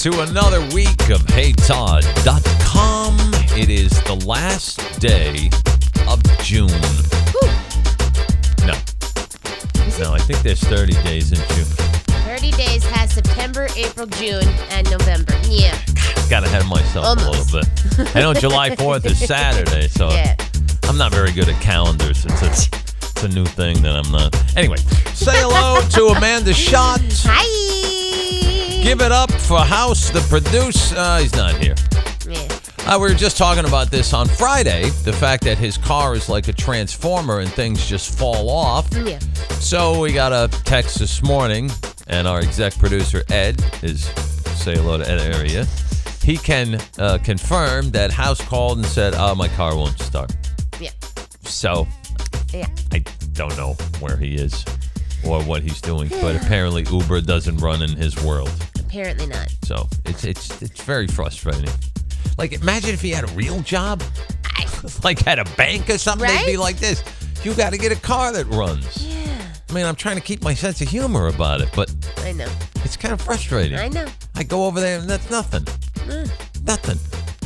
to another week of HeyTodd.com. It is the last day of June. Whew. No, I think there's 30 days in June. 30 days has September, April, June, and November. Yeah. Got ahead of myself Almost. a little bit. I know July 4th is Saturday, so Yeah. I'm not very good at calendars. It's a new thing that I'm not. Anyway, say hello to Amanda Schott. Hi. Give it up for House, the producer. He's not here. Yeah. We were just talking about this on Friday, the fact that his car is like a transformer and things just fall off. Yeah. So we got a text this morning, and our exec producer, Ed, say hello to Ed area. He can confirm that House called and said, my car won't start. Yeah. So Yeah. I don't know where he is or what he's doing, but apparently Uber doesn't run in his world. Apparently not. So it's very frustrating. Like, imagine if he had a real job, like at a bank or something. Right? They'd be like this. You got to get a car that runs. Yeah. I mean, I'm trying to keep my sense of humor about it, but I know. it's kind of frustrating. I know. I go over there and that's nothing. Nothing.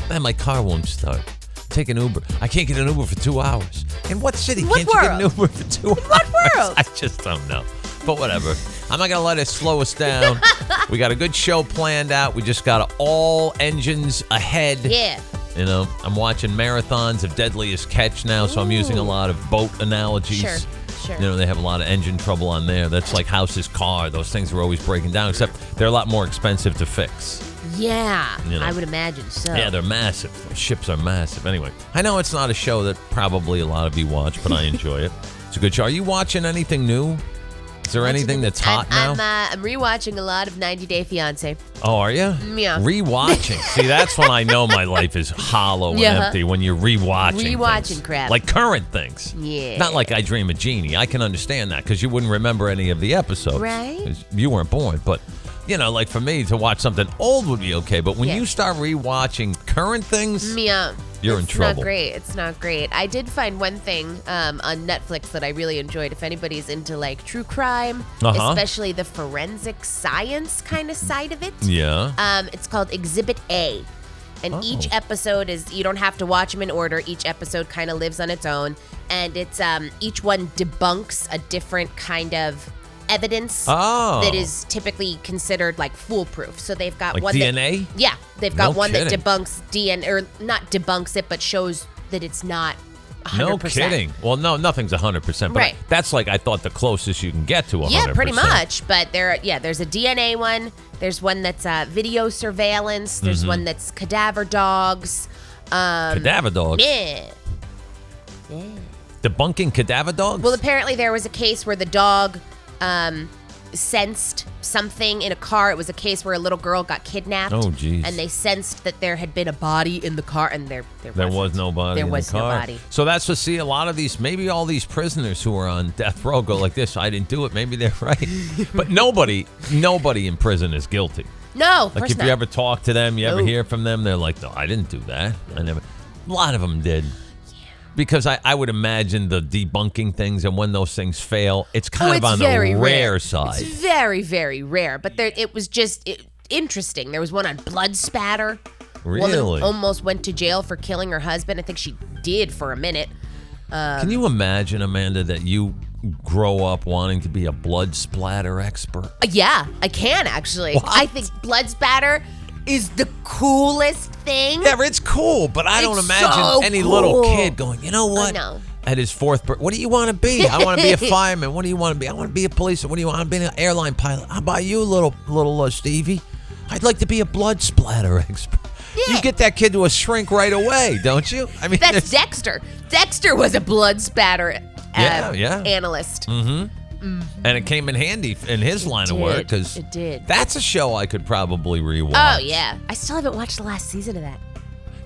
Man, my car won't start. Take an Uber. I can't get an Uber for 2 hours. In what city What can't you get an world? Uber for 2 hours? What world? I just don't know. But whatever. I'm not going to let it slow us down. We got a good show planned out. We just got all engines ahead. Yeah. You know, I'm watching marathons of Deadliest Catch now, so I'm using a lot of boat analogies. Sure. You know, they have a lot of engine trouble on there. That's like House's car. Those things are always breaking down, except they're a lot more expensive to fix. Yeah. You know. I would imagine so. Yeah, they're massive. Those ships are massive. Anyway, I know it's not a show that probably a lot of you watch, but I enjoy it. It's a good show. Are you watching anything new? Is there anything that's hot now? I'm rewatching a lot of 90 Day Fiancé. Oh, are you? Yeah. Rewatching. See, that's when I know my life is hollow and Yeah. empty, when you're rewatching Rewatching things. crap. Like current things. Yeah. Not like I Dream of Jeannie. I can understand that because you wouldn't remember any of the episodes. Right. 'Cause you weren't born. But, you know, like for me, to watch something old would be okay. But when Yeah. you start rewatching current things, Yeah. you're in trouble. It's not great. It's not great. I did find one thing on Netflix that I really enjoyed. If anybody's into like true crime, especially the forensic science kind of side of it, yeah. it's called Exhibit A. And each episode is, you don't have to watch them in order. Each episode kind of lives on its own. And it's each one debunks a different kind of evidence that is typically considered like foolproof. So they've got Like one DNA? they've got No one kidding. that debunks DNA, or not debunks it, but shows that it's not 100%. No kidding. Well, no, nothing's 100%. But Right. that's like, I thought, the closest you can get to 100%. Yeah, pretty much. But there's a DNA one. There's one that's video surveillance. There's one that's cadaver dogs. Cadaver dogs? Yeah. Yeah. Debunking cadaver dogs? Well, apparently there was a case where the dog sensed something in a car. It was a case where a little girl got kidnapped. Oh, geez. And they sensed that there had been a body in the car, and there was wasn't. no body There in was the car. no body. So that's to see a lot of these, maybe all these prisoners who are on death row go like this, I didn't do it. Maybe they're right. But nobody in prison is guilty. No, of Like course if not. you ever talk to them, you ever No. hear from them, they're like, no, I didn't do that. I never. A lot of them did. Because I would imagine the debunking things, and when those things fail, it's kind of on the rare side. It's very, very rare. But it was just interesting. There was one on blood spatter. Really? Woman almost went to jail for killing her husband. I think she did for a minute. Can you imagine, Amanda, that you grow up wanting to be a blood splatter expert? Yeah, I can actually. What? I think blood spatter is the coolest thing. Yeah, it's cool, but I don't It's imagine so any cool. little kid going, you know what? I know. At his fourth birthday, what do you want to be? I want to be a fireman. What do you want to be? I want to be a policeman. What do you want to be? An airline pilot. How about you, little Stevie? I'd like to be a blood splatter expert. Yeah. You get that kid to a shrink right away, don't you? I mean, That's Dexter. Dexter was a blood spatter Yeah. analyst. and it came in handy in his line of work because It did. that's a show I could probably rewatch. Oh, yeah. I still haven't watched the last season of that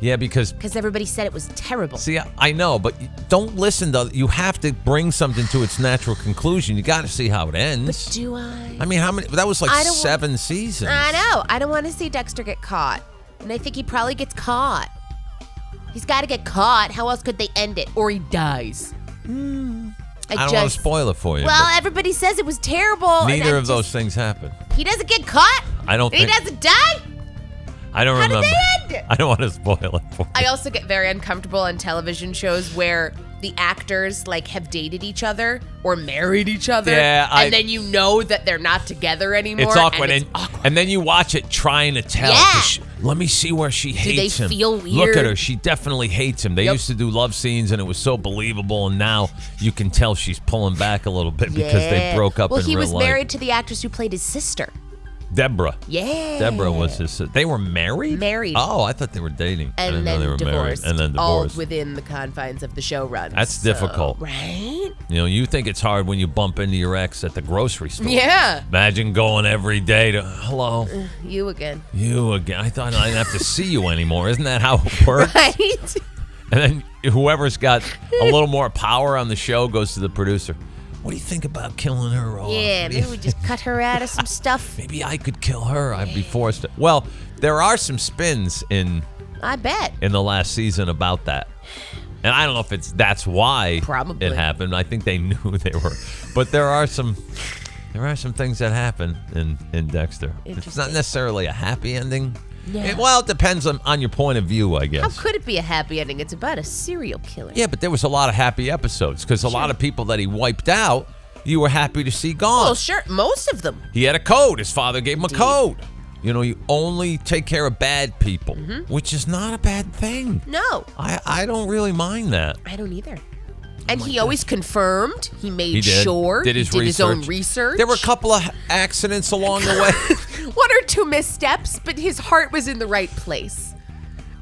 Yeah, because because everybody said it was terrible. see, I know, but don't listen to. You have to bring something to its natural conclusion. You got to see how it ends. But do I? I mean, how many? That was like I don't 7 seasons. I know. I don't want to see Dexter get caught. And I think he probably gets caught. He's got to get caught. How else could they end it? Or he dies. I don't want to spoil it for you. Well, everybody says it was terrible. neither of those things happen. He doesn't get caught? I don't He think. doesn't die? I don't remember. How did they end? I don't want to spoil it for you. I also get very uncomfortable on television shows where the actors like have dated each other or married each other. Yeah, and then you know that they're not together anymore. It's awkward. And it's awkward. And then you watch it trying to tell. Yeah. Let me see where she hates him. feel Look weird? at her. She definitely hates him. They used to do love scenes, and it was so believable. And now you can tell she's pulling back a little bit because they broke up in real life. Well, he was married to the actress who played his sister. Deborah. Yeah. Deborah was his sister. They were married? Married. Oh, I thought they were dating. I And didn't know then they were divorced. married. And then All divorced. within the confines of the show run. That's difficult. Right? You know, you think it's hard when you bump into your ex at the grocery store. Yeah. Imagine going every day to, hello, You again. you again. I thought I didn't have to see you anymore. Isn't that how it works? Right? And then whoever's got a little more power on the show goes to the producer. What do you think about killing her off? Yeah, maybe we just cut her out of some stuff. Maybe I could kill her. I'd be forced to. Well, there are some spins in I bet. the last season about that. And I don't know if that's why Probably. it happened. I think they knew they were. But there are some things that happen in Dexter. It's not necessarily a happy ending. Yeah. Well, it depends on your point of view, I guess. How could it be a happy ending? It's about a serial killer. Yeah, but there was a lot of happy episodes because a lot of people that he wiped out, you were happy to see gone. Well, sure. Most of them. He had a code. His father gave him a code. You know, you only take care of bad people, which is not a bad thing. No. I don't really mind that. I don't either. And he always confirmed. He made He did. sure. Did his he did his own research. research. There were a couple of accidents along the way. One or two missteps, but his heart was in the right place.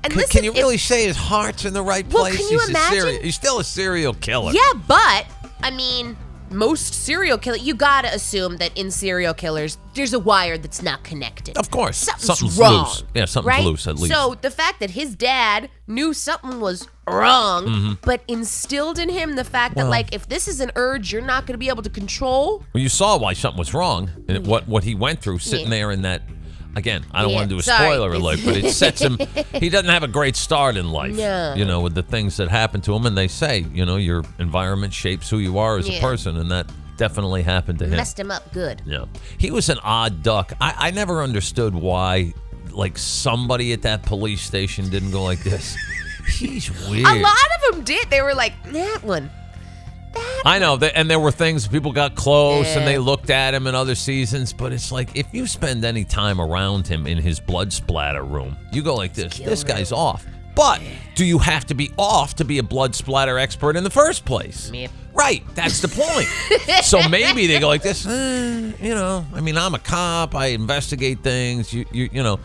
And listen, Can you really say his heart's in the right Well, place? can you imagine? He's still a serial killer. Yeah, but I mean, most serial killers, you gotta assume that in serial killers, there's a wire that's not connected. Of course. Something's wrong. Loose. Yeah, something's right? loose at least. So the fact that his dad knew something was wrong, but instilled in him the fact that, like, if this is an urge you're not gonna be able to control. Well, you saw why something was wrong and what he went through sitting there in that. Again, I don't want to do a spoiler alert, but it sets him. He doesn't have a great start in life, No. you know, with the things that happen to him. And they say, you know, your environment shapes who you are as a person, and that definitely happened to him. Messed him up good. Yeah, he was an odd duck. I never understood why, like, somebody at that police station didn't go like this. He's weird. A lot of them did. They were like, that one. I know, and there were things, people got close and they looked at him in other seasons, but it's like, if you spend any time around him in his blood splatter room, you go like this guy's off. But do you have to be off to be a blood splatter expert in the first place? Yep. Right, that's the point. So maybe they go like this, you know, I mean, I'm a cop, I investigate things, you know.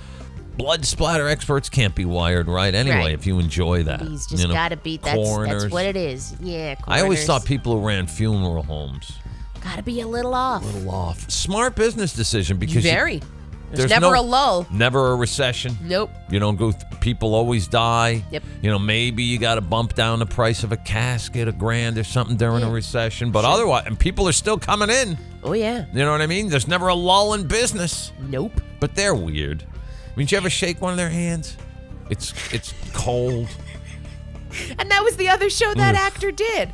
Blood splatter experts can't be wired right anyway. Right. If you enjoy that, He's just got to be. That's what it is. Yeah. I always coroners. thought people who ran funeral homes Got to be a little off. smart business decision because Very. There's never a lull. never a recession. Nope. You don't go. People always die. Yep. You know, maybe you got to bump down the price of a casket, $1,000 or something during a recession, but otherwise, and people are still coming in. Oh yeah. You know what I mean? There's never a lull in business. Nope. But they're weird. I mean, did you ever shake one of their hands? It's cold. And that was the other show that actor did.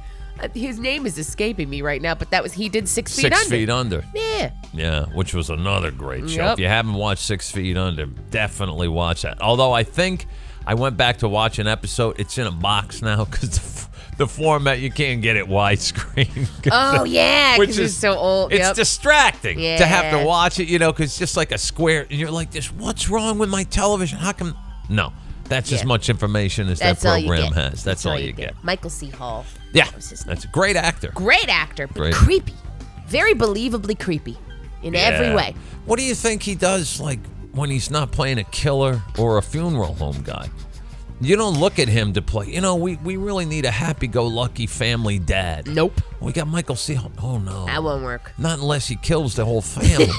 His name is escaping me right now, but he did 6 Feet Under. 6 Feet Under. Yeah. Yeah, which was another great show. Yep. If you haven't watched 6 Feet Under, definitely watch that. Although I think I went back to watch an episode. It's in a box now because the format, you can't get it widescreen. Oh, yeah, because it's so old. It's distracting to have to Yeah. watch it, you know, because it's just like a square. And you're like, what's wrong with my television? How come? No, that's as much information as That's that all you program get. has. That's all you get. Michael C. Hall. Yeah, That was his name. that's a great actor. Great actor, but Great. creepy. Very believably creepy in every Yeah. way. What do you think he does, like, when he's not playing a killer or a funeral home guy? You don't look at him to play. You know, we really need a happy-go-lucky family dad. Nope. We got Michael C. Oh, no. That won't work. Not unless he kills the whole family.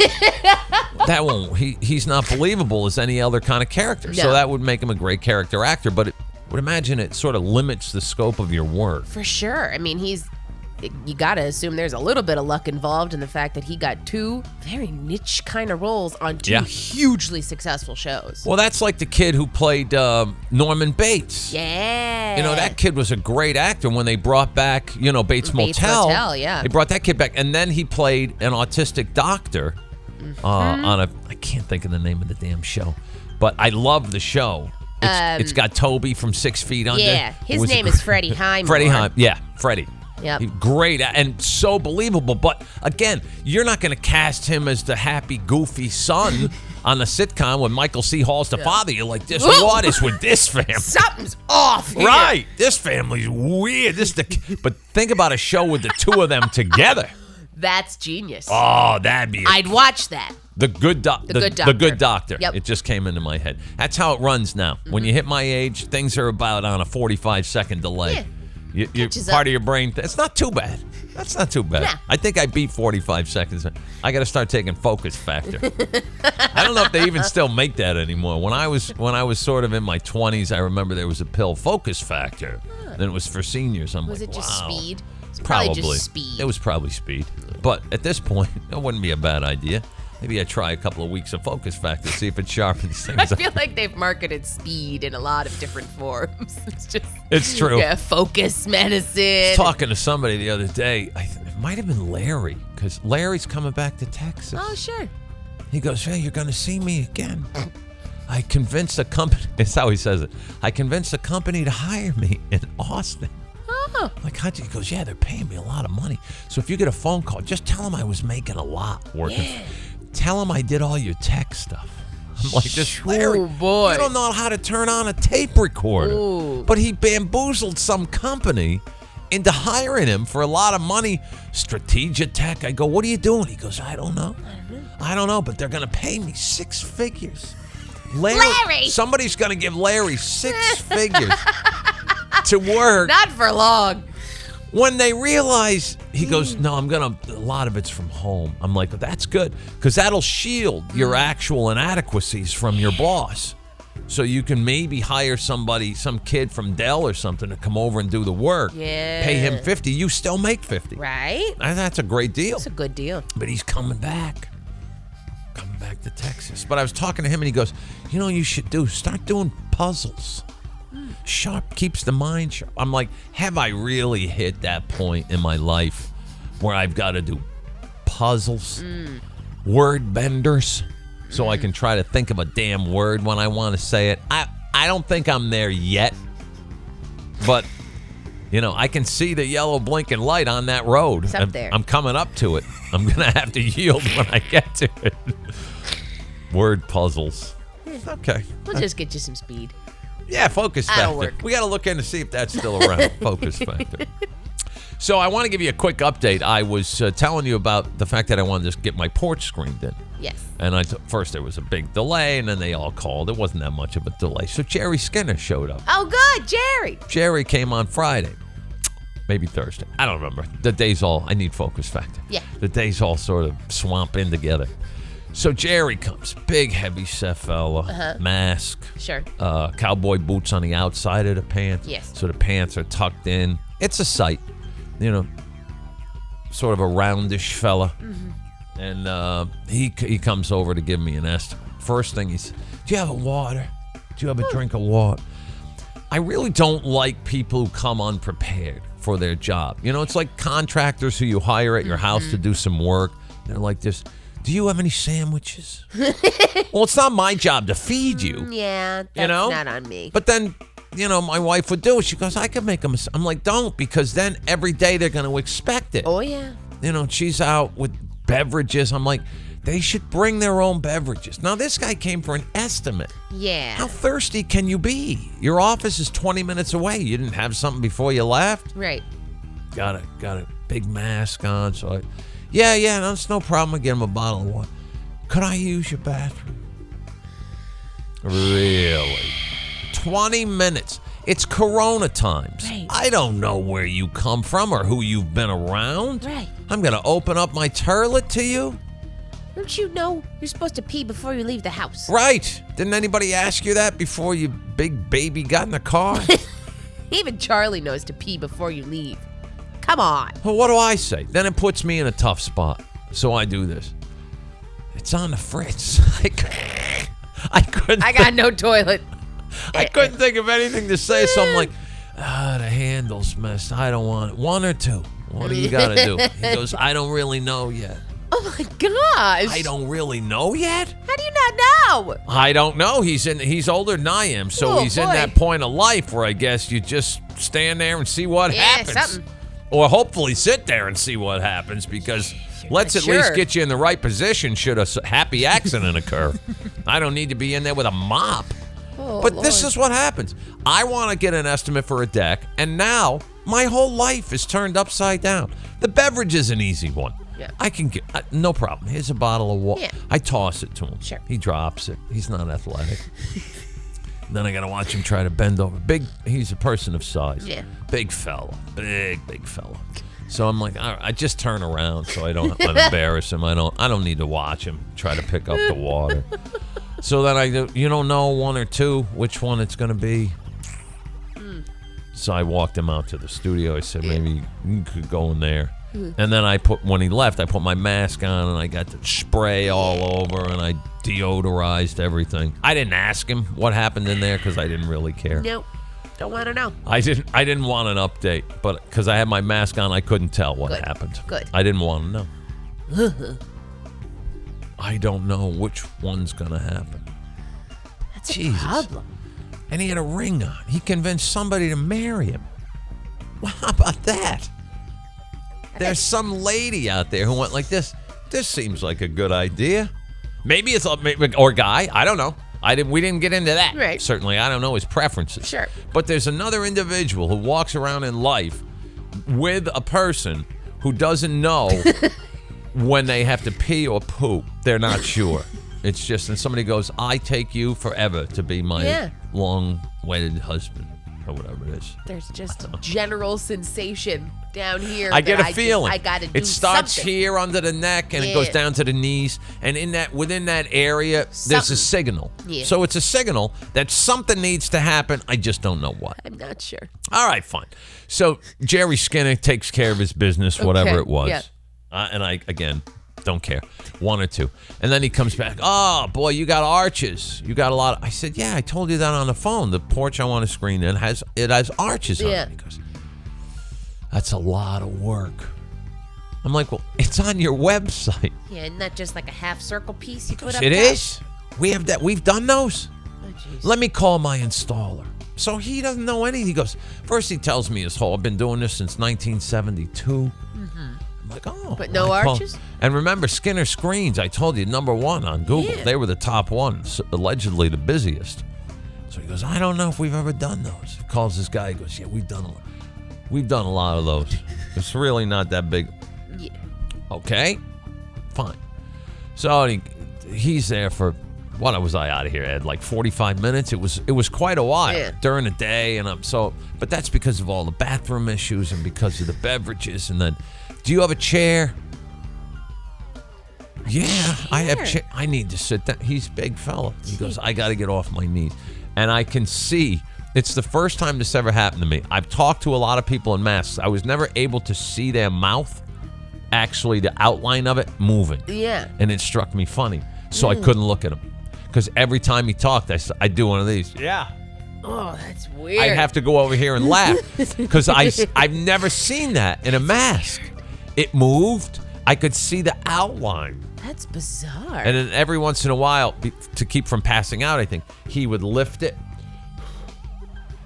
That won't. He's not believable as any other kind of character. No. So that would make him a great character actor. But it would imagine it sort of limits the scope of your work. For sure. I mean, you got to assume there's a little bit of luck involved in the fact that he got two very niche kind of roles on two hugely successful shows. Well, that's like the kid who played Norman Bates. Yeah. You know, that kid was a great actor when they brought back, you know, Bates Motel. Yeah. They brought that kid back. And then he played an autistic doctor on I can't think of the name of the damn show. But I love the show. It's got Toby from 6 Feet Under. Yeah, his name is Freddie Highmore. Freddie Highmore. Yeah, Freddie. Yep. He's great and so believable. But again, you're not going to cast him as the happy, goofy son on the sitcom when Michael C. Hall's the father. You're like, what is with this family? Something's off here. Right. This family's weird. But think about a show with the two of them together. That's genius. Oh, that'd be. I'd watch that. The Good Doctor. The Good Doctor. Yep. It just came into my head. That's how it runs now. When you hit my age, things are about on a 45-second delay. Yeah. You're part of your brain. It's not too bad. That's not too bad. Yeah. I think I beat 45 seconds. I got to start taking Focus Factor. I don't know if they even still make that anymore. When I was sort of in my 20s, I remember there was a pill, Focus Factor. Then it was for seniors. Was it just wow. speed? It's Probably just speed. It was probably speed. But at this point, it wouldn't be a bad idea. Maybe I try a couple of weeks of Focus Factor, see if it sharpens things I up. feel like they've marketed speed in a lot of different forms. It's true. Yeah, focus medicine. I was talking to somebody the other day. It might have been Larry, because Larry's coming back to Texas. Oh, sure. He goes, hey, you're going to see me again. I convinced a company. That's how he says it. I convinced a company to hire me in Austin. Oh. Like, how'd you? He goes, yeah, they're paying me a lot of money. So if you get a phone call, just tell them I was making a lot working. Yeah. Tell them I did all your tech stuff. I'm like, this Larry, oh boy. you don't know how to turn on a tape recorder. Ooh. But he bamboozled some company into hiring him for a lot of money. Strategic Tech. I go, what are you doing? He goes, I don't know. I don't know, but they're going to pay me 6 figures. Larry! Somebody's going to give Larry 6 figures to work. Not for long. When they realize, he goes, no, a lot of it's from home. I'm like, that's good, because that'll shield your actual inadequacies from your boss. So you can maybe hire somebody, some kid from Dell or something to come over and do the work. Yeah. Pay him 50. You still make 50. Right? And that's a great deal. That's a good deal. But he's coming back. Coming back to Texas. But I was talking to him and he goes, you know what you should do? Start doing puzzles. Sharp keeps the mind sharp. I'm like, have I really hit that point in my life where I've got to do puzzles, word benders, so I can try to think of a damn word when I want to say it? I don't think I'm there yet, but I can see the yellow blinking light on that road. It's up there. I'm coming up to it. I'm gonna have to yield when I get to it. Word puzzles. Okay. We'll just get you some speed. Yeah, Focus Factor. That'll work. We got to look in to see if that's still around. Focus Factor. So I want to give you a quick update. I was telling you about the fact that I wanted to get my porch screened in. Yes. And first there was a big delay, and then they all called. It wasn't that much of a delay. So Jerry Skinner showed up. Oh, good, Jerry. Jerry came on Friday. Maybe Thursday. I don't remember. I need Focus Factor. Yeah. The days all sort of swamp in together. So Jerry comes, big, heavy set fella, mask, Sure. Cowboy boots on the outside of the pants. Yes. So the pants are tucked in. It's a sight, sort of a roundish fella. Mm-hmm. And he comes over to give me an estimate. First thing he said, do you have a water? Do you have a drink of water? I really don't like people who come unprepared for their job. It's like contractors who you hire at your house to do some work. They're like this. Do you have any sandwiches? Well, it's not my job to feed you. Yeah, that's not on me. But then, my wife would do it. She goes, I could make them. I'm like, don't, because then every day they're going to expect it. Oh, yeah. She's out with beverages. I'm like, they should bring their own beverages. Now, this guy came for an estimate. Yeah. How thirsty can you be? Your office is 20 minutes away. You didn't have something before you left? Right. Got a big mask on, so Yeah, that's no problem. I get him a bottle of water. Could I use your bathroom? Really? 20 minutes. It's Corona times. Right. I don't know where you come from or who you've been around. Right. I'm going to open up my toilet to you? Don't you know you're supposed to pee before you leave the house? Right. Didn't anybody ask you that before you big baby got in the car? Even Charlie knows to pee before you leave. Come on. Well, what do I say? Then it puts me in a tough spot. So I do this. It's on the fritz. I couldn't. I got no toilet. I couldn't think of anything to say, so I'm like, the handle's messed. I don't want it. One or two. What do you got to do? He goes, I don't really know yet. Oh my gosh. I don't really know yet. How do you not know? I don't know. He's older than I am, so he's in that point of life where I guess you just stand there and see what happens. Something. Or hopefully sit there and see what happens, because let's at least get you in the right position should a happy accident occur. I don't need to be in there with a mop. Oh, but Lord. this is what happens. I want to get an estimate for a deck, and now my whole life is turned upside down. The beverage is an easy one. Yeah. I can get, no problem. Here's a bottle of water. Yeah. I toss it to him. Sure. He drops it. He's not athletic. Then I got to watch him try to bend over. He's a person of size. Yeah. Big fella. Big fella. So I'm like, all right, I just turn around so I don't embarrass him. I don't need to watch him try to pick up the water. So then you don't know one or two which one it's going to be. So I walked him out to the studio. I said, maybe you could go in there. And then when he left, I put my mask on and I got the spray all over and I deodorized everything. I didn't ask him what happened in there because I didn't really care. Nope. Don't want to know. I didn't want an update, but because I had my mask on, I couldn't tell what happened. Good. I didn't want to know. I don't know which one's gonna happen. That's a problem. And he had a ring on. He convinced somebody to marry him. Well, how about that? There's some lady out there who went like this. This seems like a good idea. Maybe it's or guy. I don't know. We didn't get into that. Right. Certainly, I don't know his preferences. Sure. But there's another individual who walks around in life with a person who doesn't know when they have to pee or poop. They're not sure. It's just, and somebody goes, I take you forever to be my long-wedded husband, or whatever it is. There's just general sensation down here. I get a feeling. I got to do It starts something. here under the neck and it goes down to the knees. And within that area, there's a signal. Yeah. So it's a signal that something needs to happen. I just don't know what. I'm not sure. All right, fine. So Jerry Skinner takes care of his business, whatever it was. Yeah. And I, again, don't care. One or two. And then he comes back. Oh, boy, you got arches. You got a lot. I said, yeah, I told you that on the phone. The porch I want to screen in has arches on it. He goes, that's a lot of work. I'm like, well, it's on your website. Yeah, isn't that just like a half circle piece you put up? It is. We have that. We've done those. Oh, jeez. Let me call my installer. So he doesn't know anything. He goes, first he tells me I've been doing this since 1972. I'm like, oh. But no arches? And remember, Skinner Screens, I told you, #1 on Google. Yeah. They were the top ones, allegedly the busiest. So he goes, I don't know if we've ever done those. He calls this guy. He goes, yeah, we've done a lot. We've done a lot of those. It's really not that big. Yeah. Okay, fine. So he's there for, what was I out of here, Ed? Like 45 minutes? It was quite a while during the day. But that's because of all the bathroom issues and because of the beverages. And then, do you have a chair? Yeah, I have. I need to sit down. He's a big fella. He goes, I got to get off my knees. And I can see, it's the first time this ever happened to me. I've talked to a lot of people in masks. I was never able to see their mouth, actually the outline of it moving. Yeah. And it struck me funny. So I couldn't look at him. Because every time he talked, I'd do one of these. Yeah. Oh, that's weird. I'd have to go over here and laugh. Because I've never seen that in a mask. It moved. I could see the outline. That's bizarre. And then every once in a while, to keep from passing out, I think, he would lift it,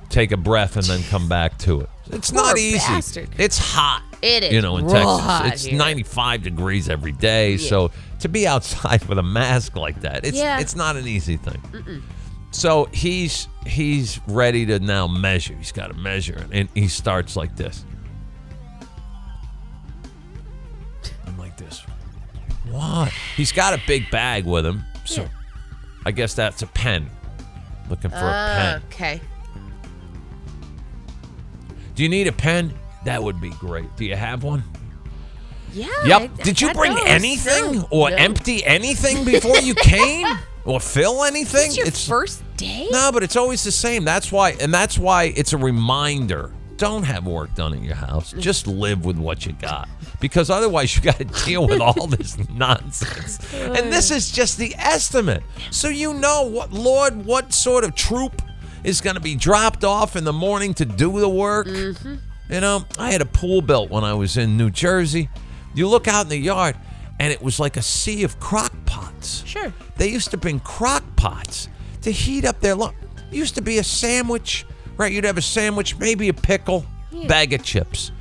take a breath, and then come back to it. It's not easy. Bastard. It's hot. It is in Texas. hot It's here. 95 degrees every day. So to be outside with a mask like that, it's not an easy thing. So he's ready to now measure. He's got to measure. And he starts like this. I'm like this. What? He's got a big bag with him. So I guess that's a pen. Looking for a pen. Okay. Do you need a pen? That would be great. Do you have one? Yeah. Yep. Did you bring anything or empty anything before you came? Or fill anything? It's your first day? No, but it's always the same. That's why it's a reminder. Don't have work done in your house. Just live with what you got. Because otherwise you got to deal with all this nonsense. And this is just the estimate. So you know what sort of troop is going to be dropped off in the morning to do the work. You know, I had a pool built when I was in New Jersey. You look out in the yard, and it was like a sea of crock pots. Sure. They used to bring crock pots to heat up their lunch. It used to be a sandwich, right? You'd have a sandwich, maybe a pickle, bag of chips.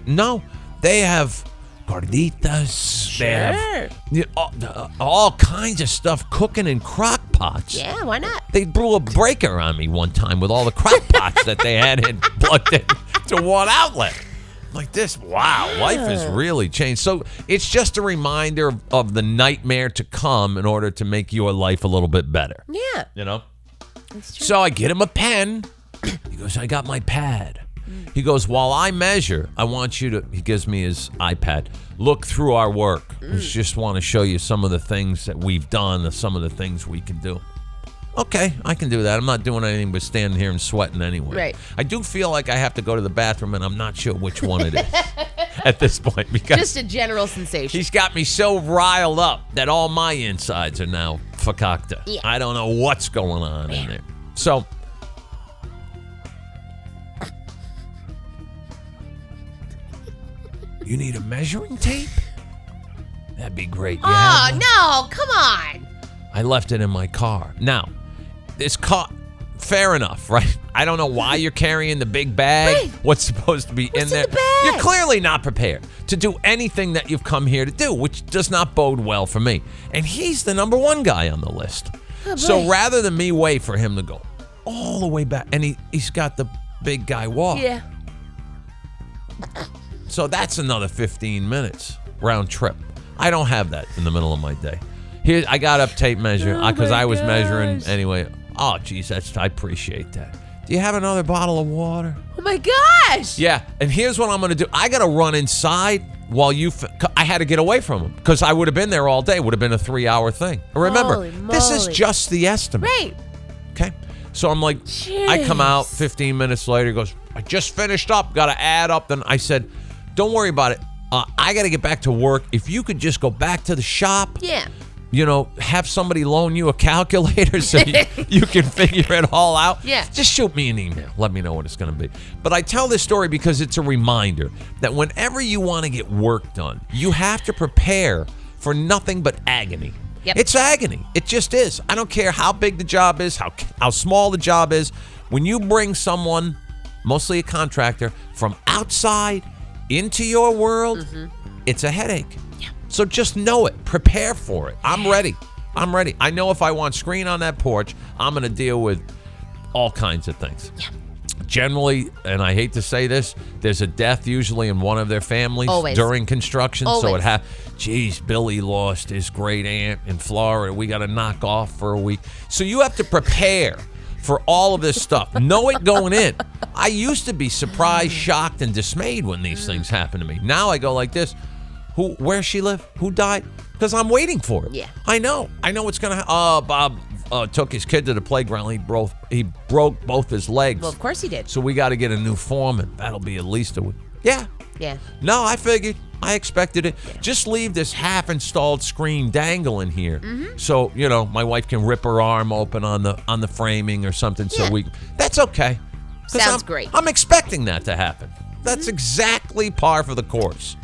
No, they have gorditas. Sure. They have all kinds of stuff cooking in crock pots. Yeah, why not? They blew a breaker on me one time with all the crock pots that they had plugged in to one outlet. Like this, wow, life has really changed. So it's just a reminder of the nightmare to come in order to make your life a little bit better. Yeah. You know? That's true. So I get him a pen. He goes, I got my pad. He goes, while I measure, I want you to, he gives me his iPad, look through our work. I just want to show you some of the things that we've done and some of the things we can do. Okay, I can do that. I'm not doing anything but standing here and sweating anyway. Right. I do feel like I have to go to the bathroom, and I'm not sure which one it is at this point. Because just a general sensation. he's got me so riled up that all my insides are now fakakta. Yeah. I don't know what's going on in there. So, you need a measuring tape? That'd be great. You have one? No, come on. I left it in my car. Now, this car, fair enough, right? I don't know why you're carrying the big bag. Right. What's supposed to be in there? the bag? You're clearly not prepared to do anything that you've come here to do, which does not bode well for me. And he's the number one guy on the list. So rather than me wait for him to go all the way back, and he's got the big guy walk. Yeah. So that's another 15 minutes round trip. I don't have that in the middle of my day. Here, I got up tape measure because I was measuring anyway. Oh, geez, I appreciate that. Do you have another bottle of water? Oh my gosh. Yeah, and here's what I'm going to do. I got to run inside while I had to get away from him because I would have been there all day. It would have been a 3-hour thing. Remember, Holy this is moly. just the estimate. Right. Okay? So I'm like, I come out 15 minutes later. He goes, I just finished up. Got to add up. Then I said, don't worry about it. I got to get back to work. If you could just go back to the shop. Yeah. You know, have somebody loan you a calculator so you can figure it all out. Yeah. Just shoot me an email. Let me know what it's going to be. But I tell this story because it's a reminder that whenever you want to get work done, you have to prepare for nothing but agony. Yep. It's agony. It just is. I don't care how big the job is, how small the job is. When you bring someone, mostly a contractor, from outside into your world, it's a headache. Yeah. So just know it. Prepare for it. I'm ready. I know if I want screen on that porch, I'm going to deal with all kinds of things. Yeah. Generally, and I hate to say this, there's a death usually in one of their families Always. during construction. Always. So geez, Billy lost his great aunt in Florida. We got to knock off for a week. So you have to prepare for all of this stuff. Know it going in. I used to be surprised, shocked, and dismayed when these things happen to me. Now I go like this. Where she live? Who died? Because I'm waiting for it. Yeah. I know what's going to happen. Bob took his kid to the playground. He broke both his legs. Well, of course he did. So we got to get a new foreman. That'll be at least a week. Yeah. Yeah. No, I figured. I expected it. Yeah. Just leave this half-installed screen dangling here, so my wife can rip her arm open on the framing or something. So that's okay. Sounds great. I'm expecting that to happen. That's exactly par for the course.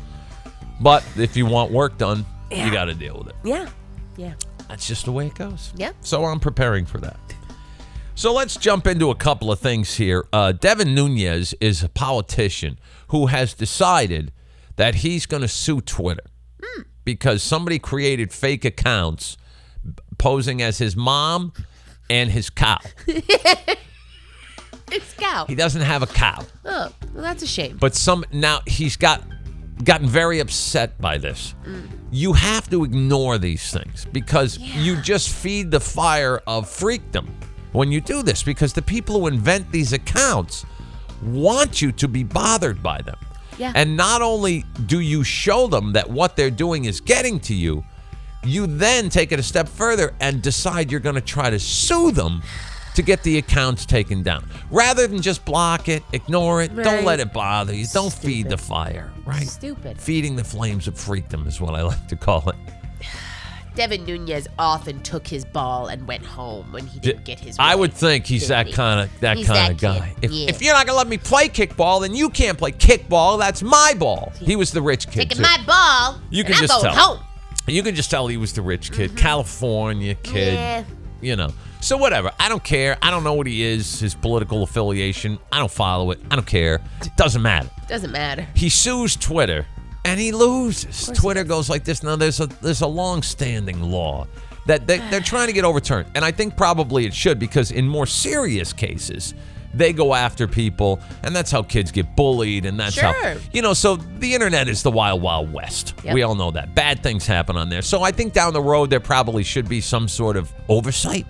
But if you want work done, you got to deal with it. Yeah. Yeah. That's just the way it goes. Yeah. So I'm preparing for that. So let's jump into a couple of things here. Devin Nunes is a politician who has decided that he's going to sue Twitter because somebody created fake accounts posing as his mom and his cow. It's cow. He doesn't have a cow. Oh, well, that's a shame. But now he's gotten very upset by this. You have to ignore these things because you just feed the fire of freakdom when you do this, because the people who invent these accounts want you to be bothered by them. Yeah. And not only do you show them that what they're doing is getting to you, you then take it a step further and decide you're going to try to sue them to get the accounts taken down. Rather than just block it, ignore it, Right. don't let it bother you, don't feed Stupid. the fire, right? Stupid. Feeding the flames of freakdom is what I like to call it. Devin Nunes often took his ball and went home when he didn't get his way. I would think he's that kind of He's that guy. kid. If you're not gonna let me play kickball, then you can't play kickball. That's my ball. He was the rich kid Taking too. my ball, You can and just I'm going tell. home. You can just tell he was the rich kid, California kid, Yeah. you know. So whatever. I don't care. I don't know what he is, his political affiliation. I don't follow it. I don't care. It doesn't matter. Doesn't matter. He sues Twitter, and he loses. Twitter goes like this. Now, there's a long-standing law that they're trying to get overturned, and I think probably it should, because in more serious cases, they go after people, and that's how kids get bullied, and that's how, so the internet is the wild, wild west. Yep. We all know that. Bad things happen on there. So I think down the road, there probably should be some sort of oversight,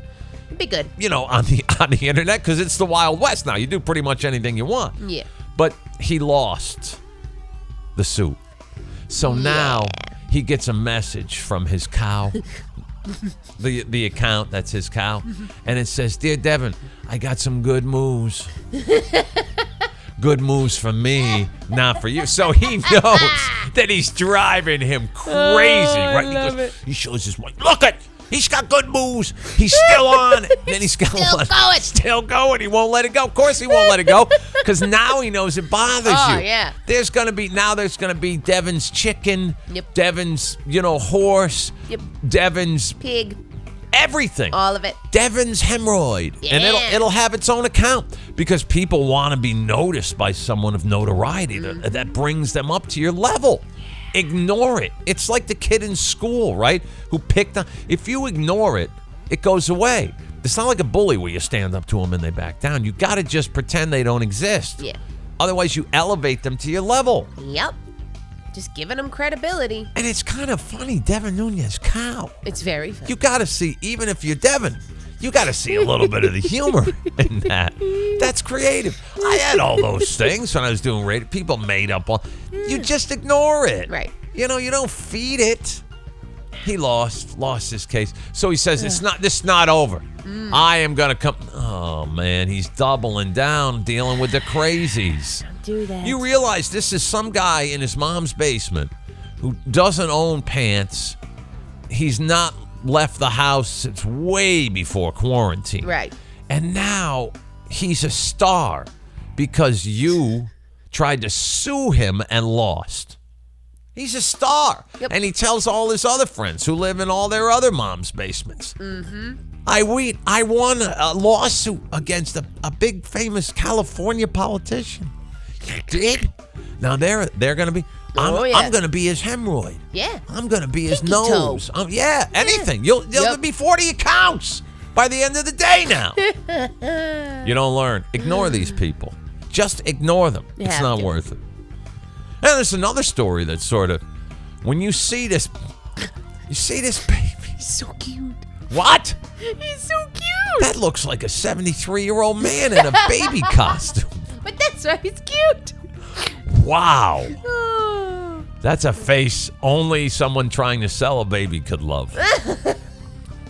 It'd be good. on the internet, because it's the wild west now. You do pretty much anything you want. Yeah. But he lost the suit. So now he gets a message from his cow. The account, that's his cow, and it says, "Dear Devin, I got some good moves. Good moves for me, not for you." So he knows that he's driving him crazy, right? He shows his wife, "Look at, he's got good moves. He's still on." Then he's got still going. He won't let it go. Of course he won't let it go, because now he knows it bothers you. Yeah. There's gonna be Devin's chicken. Yep. Devin's horse. Yep. Devin's Pig. everything. All of it. Devin's hemorrhoid. Yeah. And it'll have its own account, because people want to be noticed by someone of notoriety that brings them up to your level. Ignore it. It's like the kid in school, right? Who picked on. If you ignore it, it goes away. It's not like a bully where you stand up to them and they back down. You got to just pretend they don't exist. Yeah. Otherwise, you elevate them to your level. Yep. Just giving them credibility. And it's kind of funny, Devin Nunes, cow. It's very funny. You got to see, even if you're Devin, you got to see a little bit of the humor in that. That's creative. I had all those things when I was doing radio. People made up all. You just ignore it. Right. You don't feed it. He lost his case. So he says, this is not over. I am going to come. Oh, man, he's doubling down, dealing with the crazies. Don't do that. You realize this is some guy in his mom's basement who doesn't own pants. He's not left the house since way before quarantine. Right. And now he's a star because you tried to sue him and lost. He's a star. Yep. And he tells all his other friends who live in all their other moms' basements. I won a lawsuit against a big famous California politician. You did? Now they're going to be. I'm going to be his hemorrhoid. Yeah. I'm going to be his Pinky nose. Anything. There'll be 40 accounts by the end of the day now. You don't learn. Ignore these people. Just ignore them. You It's have not to. worth it. And there's another story that's sort of, when you see this baby. He's so cute. What? He's so cute. That looks like a 73-year-old man in a baby costume. But that's why he's cute. Wow. Oh. That's a face only someone trying to sell a baby could love.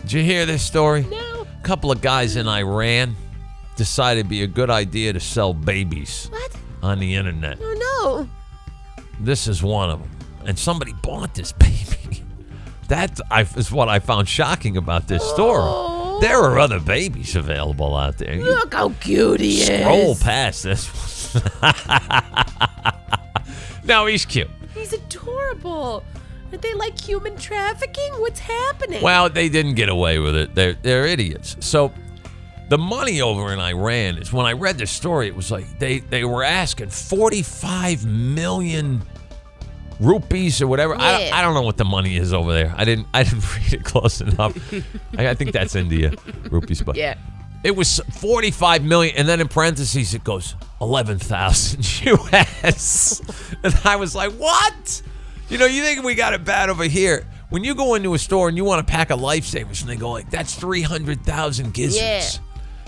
Did you hear this story? No. A couple of guys in Iran decided it'd be a good idea to sell babies What? on the internet. Oh, no. This is one of them. And somebody bought this baby. That is what I found shocking about this story. Oh. There are other babies available out there. You Look how cute he is. scroll past this one. No, he's cute. He's adorable. Are they like human trafficking? What's happening? Well, they didn't get away with it. They're idiots. So the money over in Iran is, when I read this story, it was like they were asking 45 million rupees or whatever. Yeah. I don't know what the money is over there. I didn't read it close enough. I think that's India rupees, but Yeah. it was 45 million, and then in parentheses it goes 11,000 US. And I was like, what? You think we got it bad over here. When you go into a store and you want a pack of Lifesavers, and they go like, that's 300,000 gizzards.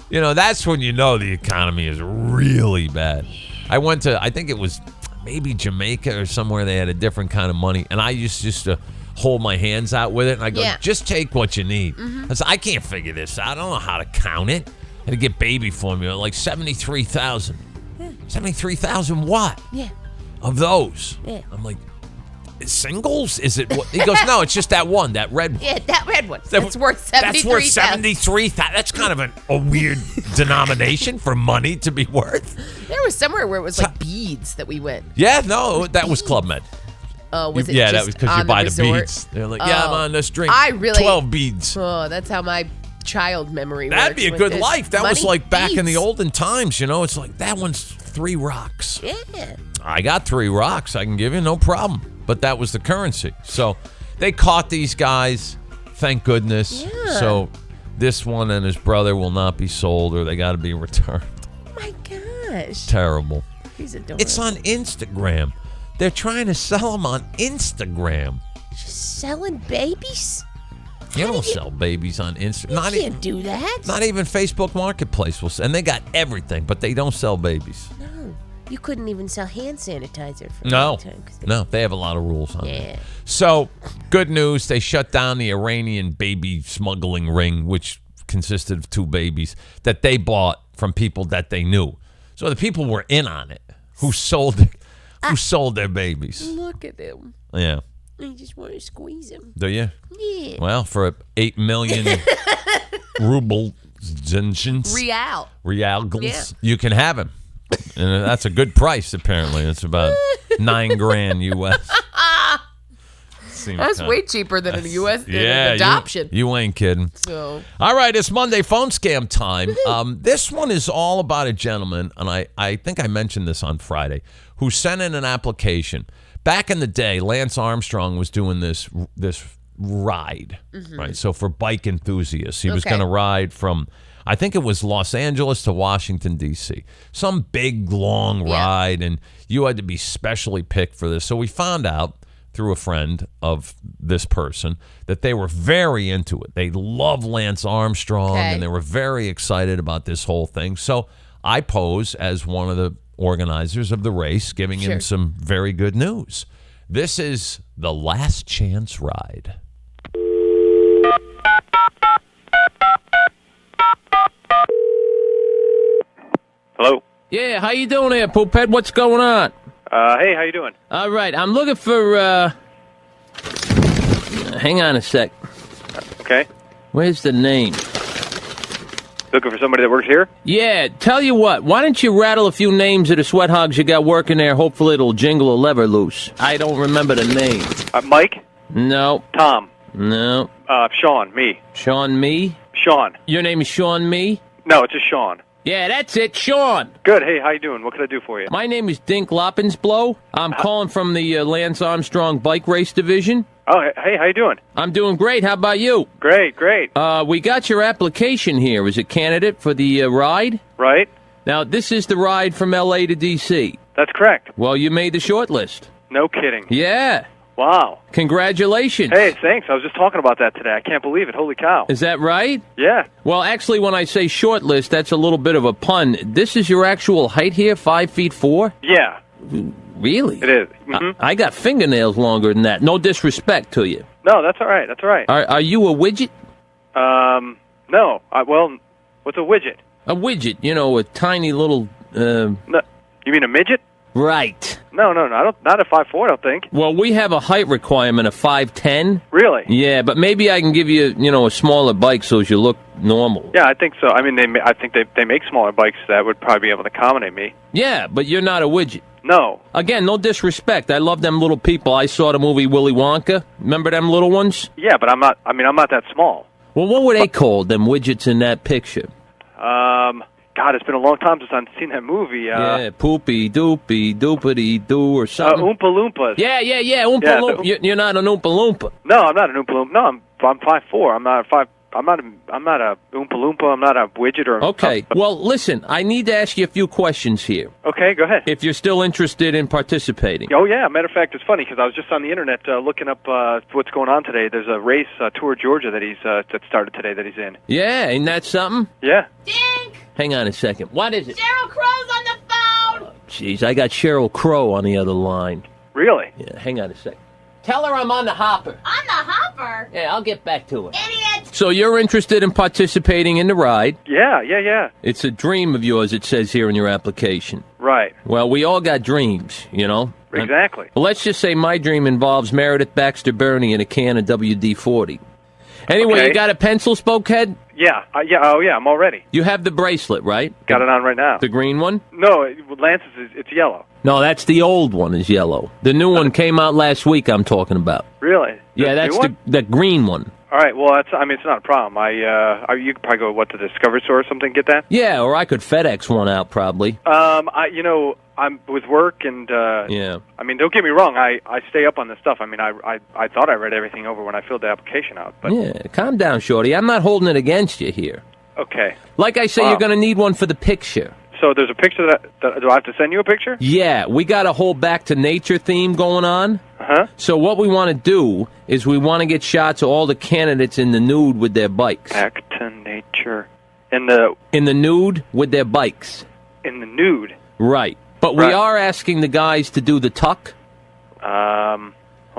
Yeah. That's when you know the economy is really bad. I went to, I think it was maybe Jamaica or somewhere, they had a different kind of money, and I used just to hold my hands out with it, and I go, just take what you need. I said, I can't figure this out. I don't know how to count it. I had to get baby formula, like 73,000. 73,000 what? Yeah. Of those. Yeah. I'm like, singles? Is it what? He goes, no, it's just that one, that red one. Yeah, that red one. That's worth 73,000. That's worth 73,000. That's kind of a weird denomination for money to be worth. There was somewhere where it was like beads that we went. Yeah, no, that was Club Med. Was it Yeah, just that was because you on buy the resort? beads. They're like, yeah, I'm on this drink. 12 beads. Oh, that's how my child memory That'd works be a with good this. life. That was Money like back in the beats. olden times, It's like, that one's 3 rocks. Yeah. I got 3 rocks I can give you, no problem. But that was the currency. So they caught these guys, thank goodness. Yeah. So this one and his brother will not be sold, or they got to be returned. Oh my gosh. Terrible. He's adorable. It's on Instagram. They're trying to sell them on Instagram. Just selling babies? You don't sell babies on Instagram. You can't do that. Not even Facebook Marketplace will sell. And they got everything, but they don't sell babies. No. You couldn't even sell hand sanitizer for No. time. No, they have a lot of rules on Yeah. it. So, good news. They shut down the Iranian baby smuggling ring, which consisted of 2 babies that they bought from people that they knew. So the people were in on it who sold their babies. Look at him. Yeah. I just want to squeeze him. Do you? Yeah. Well, for 8 million rubles, Real. Yeah. you can have him. And that's a good price, apparently. It's about $9,000 US. That's way cheaper than in the U.S. than Yeah, an adoption. You ain't kidding. So All right, it's Monday phone scam time. This one is all about a gentleman, and I think I mentioned this on Friday, who sent in an application. Back in the day, Lance Armstrong was doing this ride, right? So for bike enthusiasts, he was Okay. going to ride from, I think it was Los Angeles to Washington, D.C. Some big, long ride, and you had to be specially picked for this. So we found out through a friend of this person that they were very into it. They love Lance Armstrong, and they were very excited about this whole thing. So I pose as one of the organizers of the race, giving him some very good news. This is the Last Chance Ride. Hello. Yeah, how you doing there, Poophead? What's going on? Hey, how you doing? All right, I'm looking for, hang on a sec. Okay. Where's the name? Looking for somebody that works here? Yeah, tell you what, why don't you rattle a few names of the sweat hogs you got working there? Hopefully it'll jingle a lever loose. I don't remember the name. Mike? No. Tom? No. Sean, me. Sean Me? Sean. Your name is Sean Me? No, it's just Sean. Yeah, that's it, Sean. Good. Hey, how you doing? What can I do for you? My name is Dink Loppensblow. I'm calling from the Lance Armstrong Bike Race Division. Oh, hey, how you doing? I'm doing great. How about you? Great, great. We got your application here as a candidate for the ride. Right? Now, this is the ride from L.A. to D.C. That's correct. Well, you made the short list. No kidding. Yeah. Wow. Congratulations. Hey, thanks. I was just talking about that today. I can't believe it. Holy cow. Is that right? Yeah. Well, actually, when I say short list, that's a little bit of a pun. This is your actual height here, 5'4"? Yeah, Really? it is. Mm-hmm. I got fingernails longer than that. No disrespect to you. No, that's all right. That's all right. Are you a widget? No. Well, what's a widget? A widget, a tiny little... No, you mean a midget? Right. No. I don't. Not a 5'4", I don't think. Well, we have a height requirement of 5'10". Really? Yeah, but maybe I can give you, a smaller bike so as you look normal. Yeah, I think so. I mean, I think they make smaller bikes that would probably be able to accommodate me. Yeah, but you're not a widget. No. Again, no disrespect. I love them little people. I saw the movie Willy Wonka. Remember them little ones? Yeah, but I'm not. I mean, I'm not that small. Well, what were they called, them widgets in that picture? God, it's been a long time since I've seen that movie. Yeah, poopy, doopy, doopity doo or something. Oompa Loompas. Yeah, Oompa Yeah, Loompa. You're not an Oompa Loompa. No, I'm not an Oompa Loompa. No, I'm 5'4". I'm not a Oompa Loompa. I'm not a widget or. Okay. Well, listen, I need to ask you a few questions here. Okay, go ahead. If you're still interested in participating. Oh yeah. Matter of fact, it's funny because I was just on the internet looking up what's going on today. There's a race, Tour Georgia, that started today that he's in. Yeah, ain't that something? Yeah. Dink! Hang on a second. What is it? Cheryl Crow's on the phone! Jeez, I got Sheryl Crow on the other line. Really? Yeah, hang on a second. Tell her I'm on the hopper. On the hopper? Yeah, I'll get back to her. Idiot! So you're interested in participating in the ride. Yeah. It's a dream of yours, it says here in your application. Right. Well, we all got dreams, Exactly. Well, let's just say my dream involves Meredith Baxter Burney in a can of WD-40. Anyway, Okay. you got a pencil spoke head? Yeah. Oh, yeah. I'm all ready. You have the bracelet, right? Got it on right now. The green one? No, Lance's it's yellow. No, that's the old one is yellow. The new one came out last week I'm talking about. Really? Yeah, The that's new one? the green one. All right. Well, it's not a problem. You could probably go to the Discovery store or something, get that. Yeah, or I could FedEx one out probably. I'm with work and Yeah. I mean, don't get me wrong. I stay up on this stuff. I mean, I thought I read everything over when I filled the application out. But Yeah, calm down, Shorty. I'm not holding it against you here. okay. Like I say, Wow. you're going to need one for the picture. So there's a picture that do I have to send you a picture? Yeah, we got a whole back to nature theme going on. Uh-huh. So what we want to do is we want to get shots of all the candidates in the nude with their bikes. Back to nature. In the nude with their bikes. nude. Right. But we Right. are asking the guys to do the tuck. Hold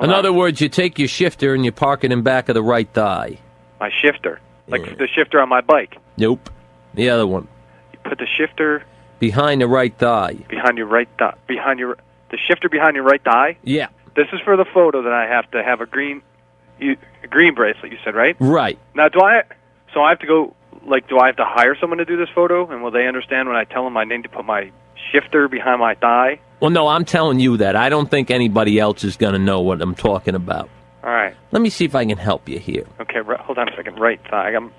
In on. other words, you take your shifter and you park it in back of the right thigh. My shifter, like Yeah. the shifter on my bike. Nope. The other one. You put the shifter Behind the right thigh. behind your right thigh. The shifter behind your right thigh. Yeah. This is for the photo that I have to have a green bracelet. You said, right? Right. Now, do I have to go? Like, do I have to hire someone to do this photo? And will they understand when I tell them I need to put my shifter behind my thigh? Well, no, I'm telling you that. I don't think anybody else is going to know what I'm talking about. All right. Let me see if I can help you here. Okay. Hold on a second. Right thigh. I'm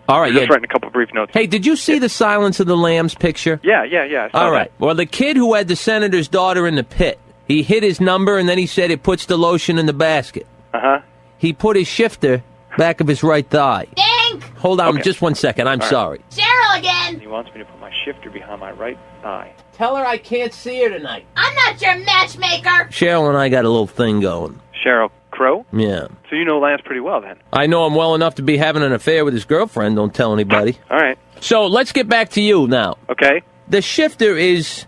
All right, just yeah. writing a couple brief notes. Hey, did you see the Silence of the Lambs picture? Yeah. I saw All right. Well, the kid who had the senator's daughter in the pit, he hit his number and then he said it puts the lotion in the basket. Uh huh. He put his shifter back of his right thigh. Dink! Hold on Okay. just 1 second. I'm right. sorry. Cheryl again! He wants me to put my shifter behind my right thigh. Tell her I can't see her tonight. I'm not your matchmaker! Cheryl and I got a little thing going. Cheryl Crow. Yeah. So you know Lance pretty well then. I know him well enough to be having an affair with his girlfriend. Don't tell anybody. All right. So let's get back to you now. Okay. The shifter is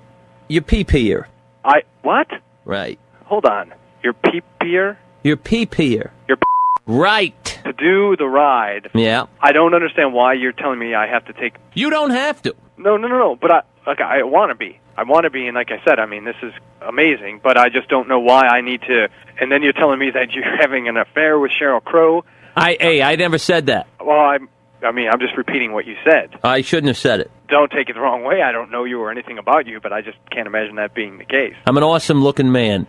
your pee-peer. What? Right. Hold on. Your peepier? Your pee-peer. Your Right. to do the ride. Yeah. I don't understand why you're telling me I have to take. You don't have to. No. But I want to be. I want to be, and like I said, I mean, this is amazing. But I just don't know why I need to. And then you're telling me that you're having an affair with Cheryl Crow. I never said that. Well, I'm just repeating what you said. I shouldn't have said it. Don't take it the wrong way. I don't know you or anything about you, but I just can't imagine that being the case. I'm an awesome-looking man.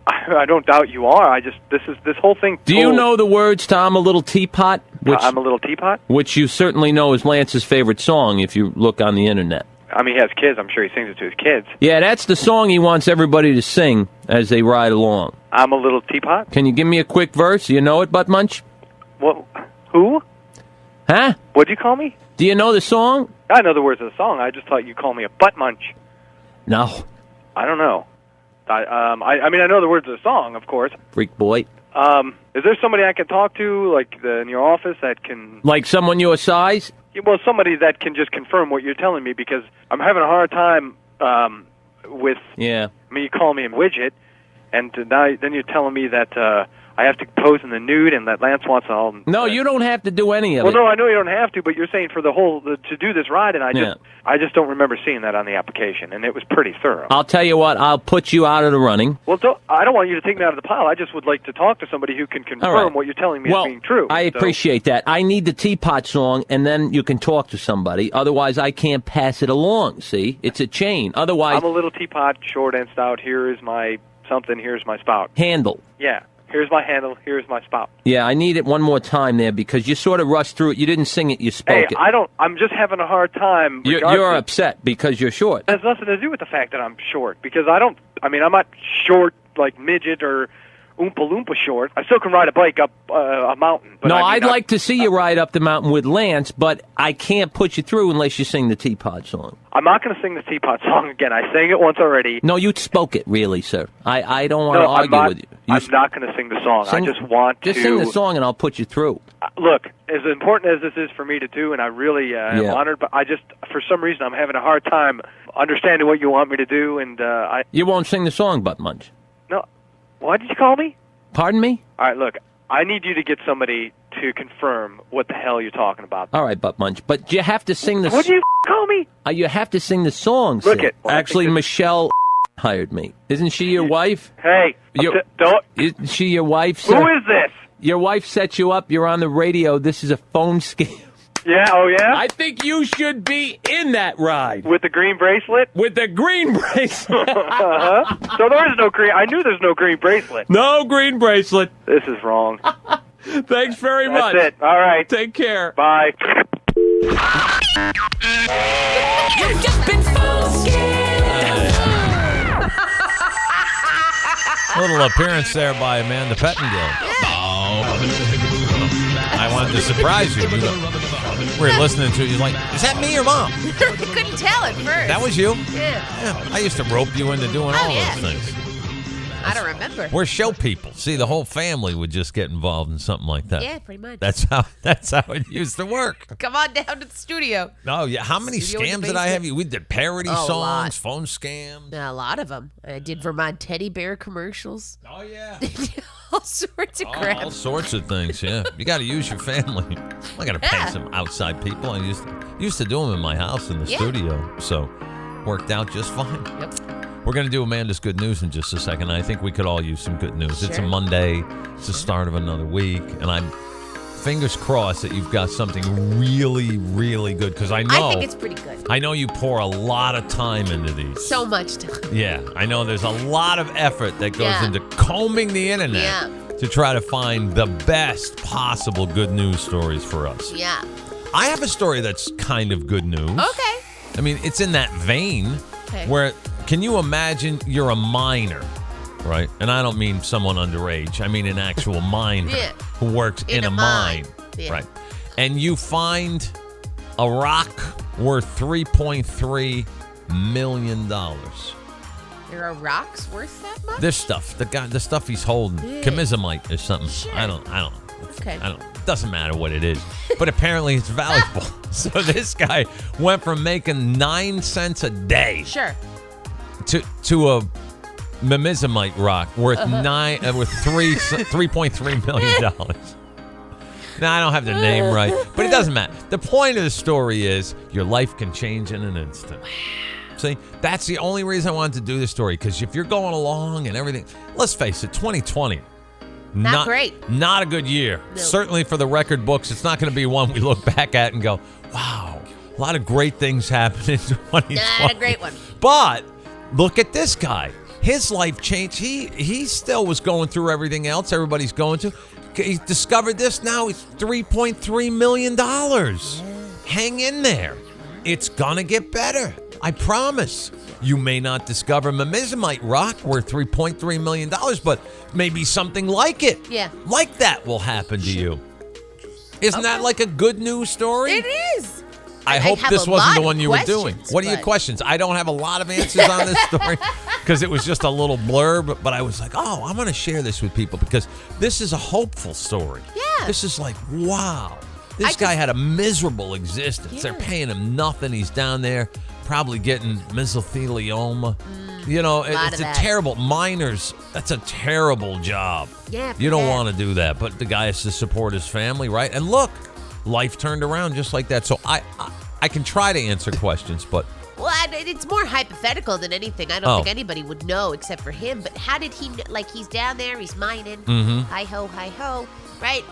I don't doubt you are. This whole thing. Do you know the words to I'm a Little Teapot? Which, I'm a little teapot. which you certainly know is Lance's favorite song if you look on the internet. I mean, he has kids. I'm sure he sings it to his kids. Yeah, that's the song he wants everybody to sing as they ride along. I'm a little teapot. Can you give me a quick verse? You know it, Butt Munch? What? Who? Huh? What'd you call me? Do you know the song? I know the words of the song. I just thought you called me a butt munch. No. I don't know. I mean, I know the words of the song, of course. Freak boy. Is there somebody I can talk to, like in your office, that can? Like someone your size? Well, somebody that can just confirm what you're telling me, because I'm having a hard time with. Yeah. I mean, you call me a widget, and then you're telling me that I have to pose in the nude, and that Lance wants all. No, you don't have to do any of Well, it. no, I know you don't have to, but you're saying for to do this ride, and I just don't remember seeing that on the application, and it was pretty thorough. I'll tell you what, I'll put you out of the running. Well, I don't want you to take me out of the pile. I just would like to talk to somebody who can confirm All right. what you're telling me Well, is being true. I So- appreciate that. I need the teapot song, and then you can talk to somebody. Otherwise, I can't pass it along, see? It's a chain. Otherwise, I'm a little teapot, short and stout. Here is my something. Here's my spout. handle. Yeah. Here's my handle. Here's my spout. Yeah, I need it one more time there because you sort of rushed through it. You didn't sing it, you spoke Hey, it. I'm just having a hard time. You're regardless- upset because you're short. It has nothing to do with the fact that I'm short, because I'm not short like midget or Oompa Loompa short. I still can ride a bike up a mountain. But No, I mean, I'd like to see you ride up the mountain with Lance, but I can't put you through unless you sing the teapot song. I'm not going to sing the teapot song again. I sang it once already. No, you spoke it, really, sir. I don't want to No, I'm argue not. with you. I'm not going to sing the song. I just want to. Just sing the song and I'll put you through. Look, as important as this is for me to do, and I really am Yeah. honored, but for some reason, I'm having a hard time understanding what you want me to do, and You won't sing the song, Butt Munch. No. What did you call me? Pardon me? All right, look, I need you to get somebody to confirm what the hell you're talking about. All right, Butt Munch. But you have to sing the What did you call me? You have to sing the song, Look sir. it. Well, I Actually, think Michelle hired me. Isn't she your wife? Hey, You're- don't. Isn't she your wife, Who sir? is this? Your wife set you up. You're on the radio. This is a phone scam. Yeah, oh yeah? I think you should be in that ride. With the green bracelet? With the green bracelet. Uh-huh. So there is no green. I knew there's no green bracelet. No green bracelet. This is wrong. Thanks very much. That's it. All right. Take care. Bye. You've just been phone scammed. Little appearance there by Amanda Pettengill. I wanted to surprise you. We were listening to it. You're like, is that me or Mom? I couldn't tell at first. That was you? Yeah. I used to rope you into doing all those things. I don't remember. We're show people. See, the whole family would just get involved in something like that. Yeah, pretty much. That's how it used to work. Come on down to the studio. Oh, yeah. How many Studio in the scams did I have? basement. We did parody A songs, lot. phone scams. A lot of them. I did Vermont teddy bear commercials. Oh, yeah. All sorts of crap. All sorts of things, yeah. You got to use your family. I got to pay some outside people. I used to do them in my house in the studio, so worked out just fine. Yep. We're going to do Amanda's Good News in just a second. I think we could all use some good news. It's a Sure. Monday. It's the start of another week, and I'm fingers crossed that you've got something really, really good, because I know I think it's pretty good. I know you pour a lot of time into these. So much time. Yeah, I know there's a lot of effort that goes Yeah. into combing the internet Yeah. to try to find the best possible good news stories for us. Yeah. I have a story that's kind of good news. Okay. I mean, it's in that vein where, can you imagine you're a minor, right? And I don't mean someone underage. I mean an actual minor who works in a mine, right? And you find a rock worth $3.3 million. There are rocks worth that much? This stuff, the stuff he's holding, chemismite or something. Sure. I don't. Okay. It doesn't matter what it is, but apparently it's valuable. So this guy went from making 9 cents a day Sure. to a memizamite rock worth worth $3.3 million. Now I don't have the name right, but it doesn't matter. The point of the story is your life can change in an instant. See, that's the only reason I wanted to do this story, because if you're going along and everything, let's face it, 2020. Not great. Not a good year. No. Certainly for the record books, it's not going to be one we look back at and go, wow, a lot of great things happened in 2020. Not a great one. But look at this guy. His life changed. He still was going through everything else everybody's going to. He discovered this now. It's $3.3 million. Hang in there. It's going to get better. I promise. You may not discover memizamite rock worth $3.3 million, but maybe something like it. Yeah. Like that will happen to you. Isn't that like a good news story? It is. I hope have this a wasn't lot the one of you were doing. questions, What are your but- questions? I don't have a lot of answers on this story because it was just a little blurb, but I was like, oh, I'm going to share this with people because this is a hopeful story. Yeah. This is like, wow. This guy had a miserable existence. They're paying him nothing. He's down there probably getting mesothelioma. You know, it's a terrible, miners, that's a terrible job. Yeah. You don't want to do that, but the guy has to support his family, right? And look, life turned around just like that. So I can try to answer questions, but Well, it's more hypothetical than anything. I don't think anybody would know except for him. But how did he, like, he's down there, he's mining, hi-ho, right?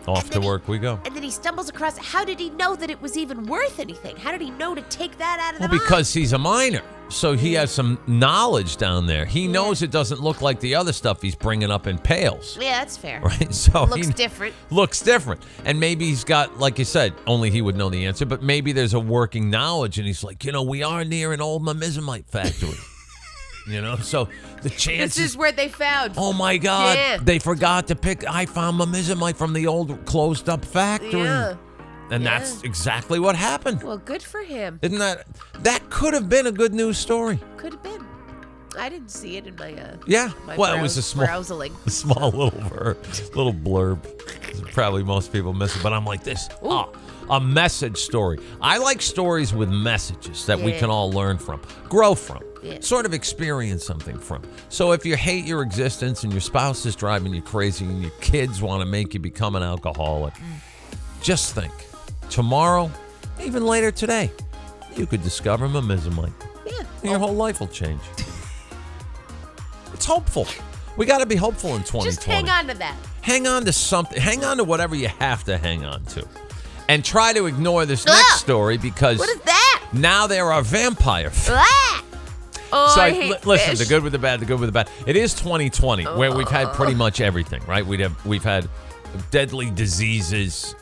off to work we go. And then he stumbles across, how did he know that it was even worth anything? How did he know to take that out of the mine? Because he's a miner. So he has some knowledge down there. He knows it doesn't look like the other stuff he's bringing up in pails. Yeah, that's fair. Right? So Looks different. Looks different. And maybe he's got, like you said, only he would know the answer, but maybe there's a working knowledge and he's like, we are near an old memizamite factory. So the chances. This is where they found. Oh my God. Yeah. They forgot to pick. I found memizamite from the old closed up factory. Yeah. And that's exactly what happened. Well, good for him. Isn't that could have been a good news story. Could have been. I didn't see it in my Yeah. my It was a small browsing. a small little blurb. Probably most people miss it, but I'm like this. A message story. I like stories with messages that we can all learn from, grow from, sort of experience something from. So if you hate your existence and your spouse is driving you crazy and your kids want to make you become an alcoholic, just think, tomorrow, even later today, you could discover memizamite. Yeah. And your whole life will change. It's hopeful. We got to be hopeful in 2020. Just hang on to that. hang on to something. Hang on to whatever you have to hang on to. And try to ignore this next story because What is that? now there are vampire fish. Ah! Oh, So I hate listen, fish. the good with the bad, the good with the bad. It is 2020 where we've had pretty much everything, right? We've had deadly diseases.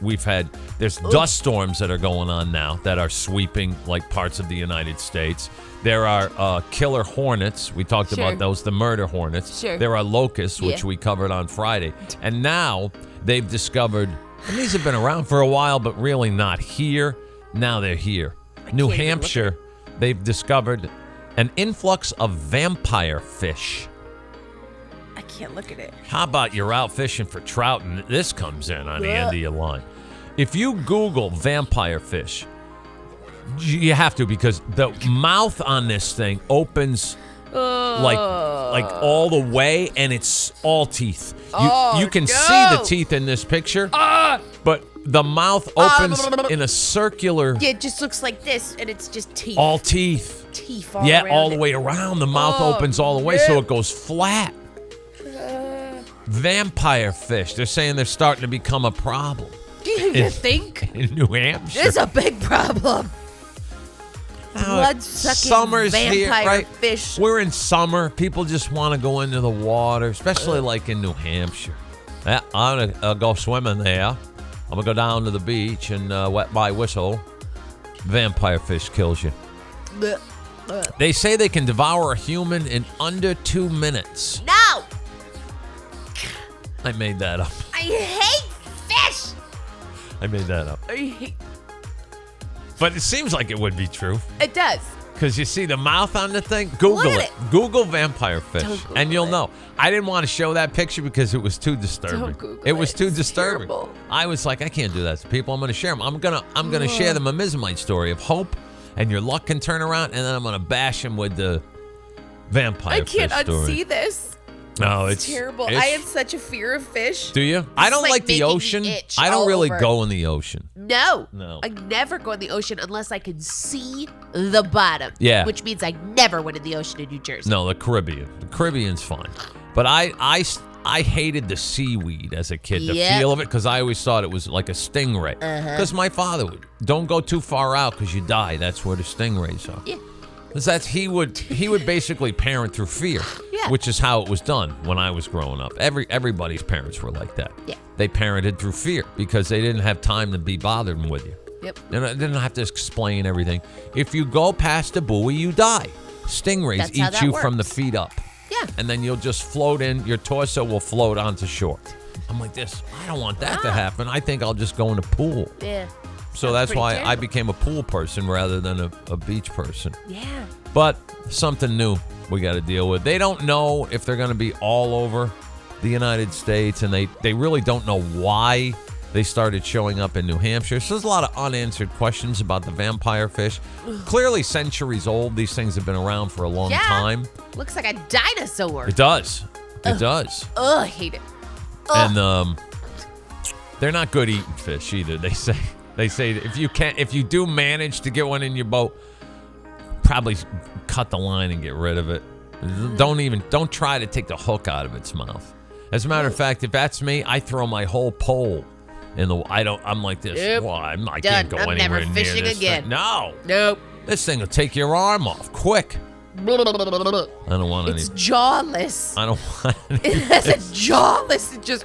There's dust storms that are going on now that are sweeping like parts of the United States. There are killer hornets. We talked about those, the murder hornets. Sure. There are locusts, which Yeah. we covered on Friday. And now they've discovered, and these have been around for a while, but really not here. Now they're here. New can't even Hampshire, they've discovered an influx of vampire fish. I can't look at it. How about you're out fishing for trout and this comes in on the end of your line? If you Google vampire fish, you have to because the mouth on this thing opens like all the way and it's all teeth. You can see the teeth in this picture, but the mouth opens in a circular, Yeah, it just looks like this, and it's just teeth. all teeth. teeth all Yeah, around all the it. way around. The mouth opens all the way, so it goes flat. Vampire fish. They're saying they're starting to become a problem You think? in New Hampshire. It's a big problem. Now, Blood-sucking summer's vampire here, right? fish. We're in summer. People just want to go into the water, especially like in New Hampshire. Yeah, I'm gonna go swimming there. I'm gonna go down to the beach and wet my whistle. Vampire fish kills you. They say they can devour a human in under 2 minutes. No! I made that up. I hate fish! I made that up. I hate... But it seems like it would be true. It does. Because you see the mouth on the thing? Google Look at it. it. Google vampire fish. Don't Google and you'll it. know. I didn't want to show that picture because it was too disturbing. Don't Google it was it. too It's disturbing. terrible. I was like, I can't do that to people. I'm going to share them. I'm gonna share the Mimizamite story of hope and your luck can turn around, and then I'm going to bash him with the vampire I can't fish story. unsee this. No, It's terrible. it's- I have such a fear of fish. Do you? I don't like like the making me ocean. itch I don't all really over. go in the ocean. No. No. I never go in the ocean unless I can see the bottom. Yeah. Which means I never went in the ocean in New Jersey. No, the Caribbean. The Caribbean's fine. But I hated the seaweed as a kid, the Yep. feel of it, because I always thought it was like a stingray. Because my father would, don't go too far out because you die. That's where the stingrays are. Yeah. Because he would basically parent through fear, Yeah. which is how it was done when I was growing up. Everybody's parents were like that. Yeah. They parented through fear because they didn't have time to be bothered with you. Yep. And I didn't have to explain everything. If you go past a buoy, you die. Stingrays That's how eat that you from the works. feet up. Yeah. And then you'll just float in. Your torso will float onto shore. I'm like this. I don't want that to happen. I think I'll just go in the pool. Yeah. So that's pretty why I terrible. became a pool person rather than a beach person. Yeah. But something new we got to deal with. They don't know if they're going to be all over the United States, and they really don't know why they started showing up in New Hampshire. So there's a lot of unanswered questions about the vampire fish. Clearly centuries old. These things have been around for a long Yeah. time. Looks like a dinosaur. It does. It does. Ugh, I hate it. And they're not good eating fish either. They say if you do manage to get one in your boat, probably cut the line and get rid of it. Don't try to take the hook out of its mouth. As a matter of fact, if that's me, I throw my whole pole in the. I'm like this. Yep. Well, I can't Done. go I'm anywhere never near fishing this again. thing. No, Nope. this thing will take your arm off quick. I don't want any. It's jawless. I don't want any. It has a jawless. It just.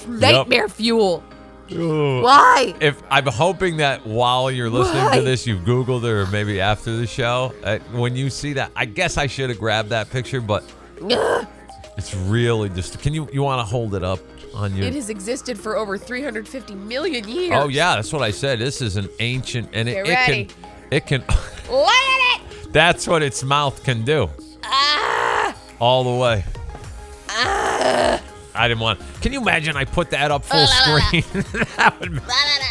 Nightmare fuel. Why? If I'm hoping that while you're listening Why? to this, you've Googled it, or maybe after the show, when you see that, I guess I should have grabbed that picture, but it's really just. Can you want to hold it up on your? It has existed for over 350 million years. Oh yeah, that's what I said. This is an ancient, and Get it ready. can. Look at it. That's what its mouth can do. All the way. I didn't want. Can you imagine? I put that up full screen. That would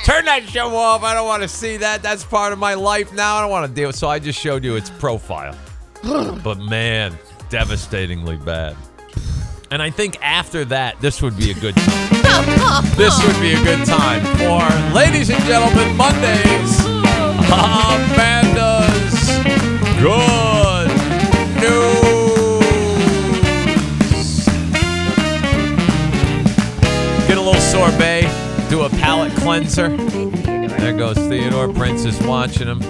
turn that show off. I don't want to see that. That's part of my life now. I don't want to deal. So I just showed you its profile. But man, devastatingly bad. And I think after that, this would be a good time. This would be a good time for, ladies and gentlemen, Mondays. Amanda's Good News. sorbet, do a palate cleanser. There goes Theodore. Prince is watching him.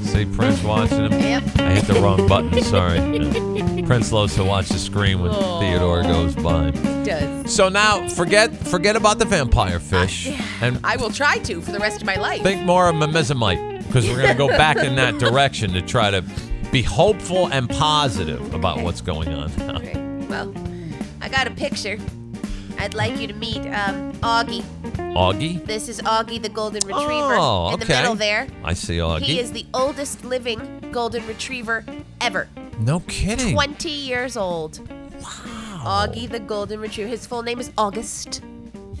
See Prince watching him? Yep. I hit the wrong button, sorry. Yeah. Prince loves to watch the screen when Theodore goes by. He does. So now, forget about the vampire fish. And I will try to for the rest of my life. think more of Mimizamite, because we're going to go back in that direction to try to be hopeful and positive about what's going on. Okay. Well, I got a picture. I'd like you to meet Augie. Augie? This is Augie the golden retriever. Oh, in the okay. middle there. I see Augie. He is the oldest living golden retriever ever. No kidding. 20 years old. Wow. Augie the golden retriever. His full name is August.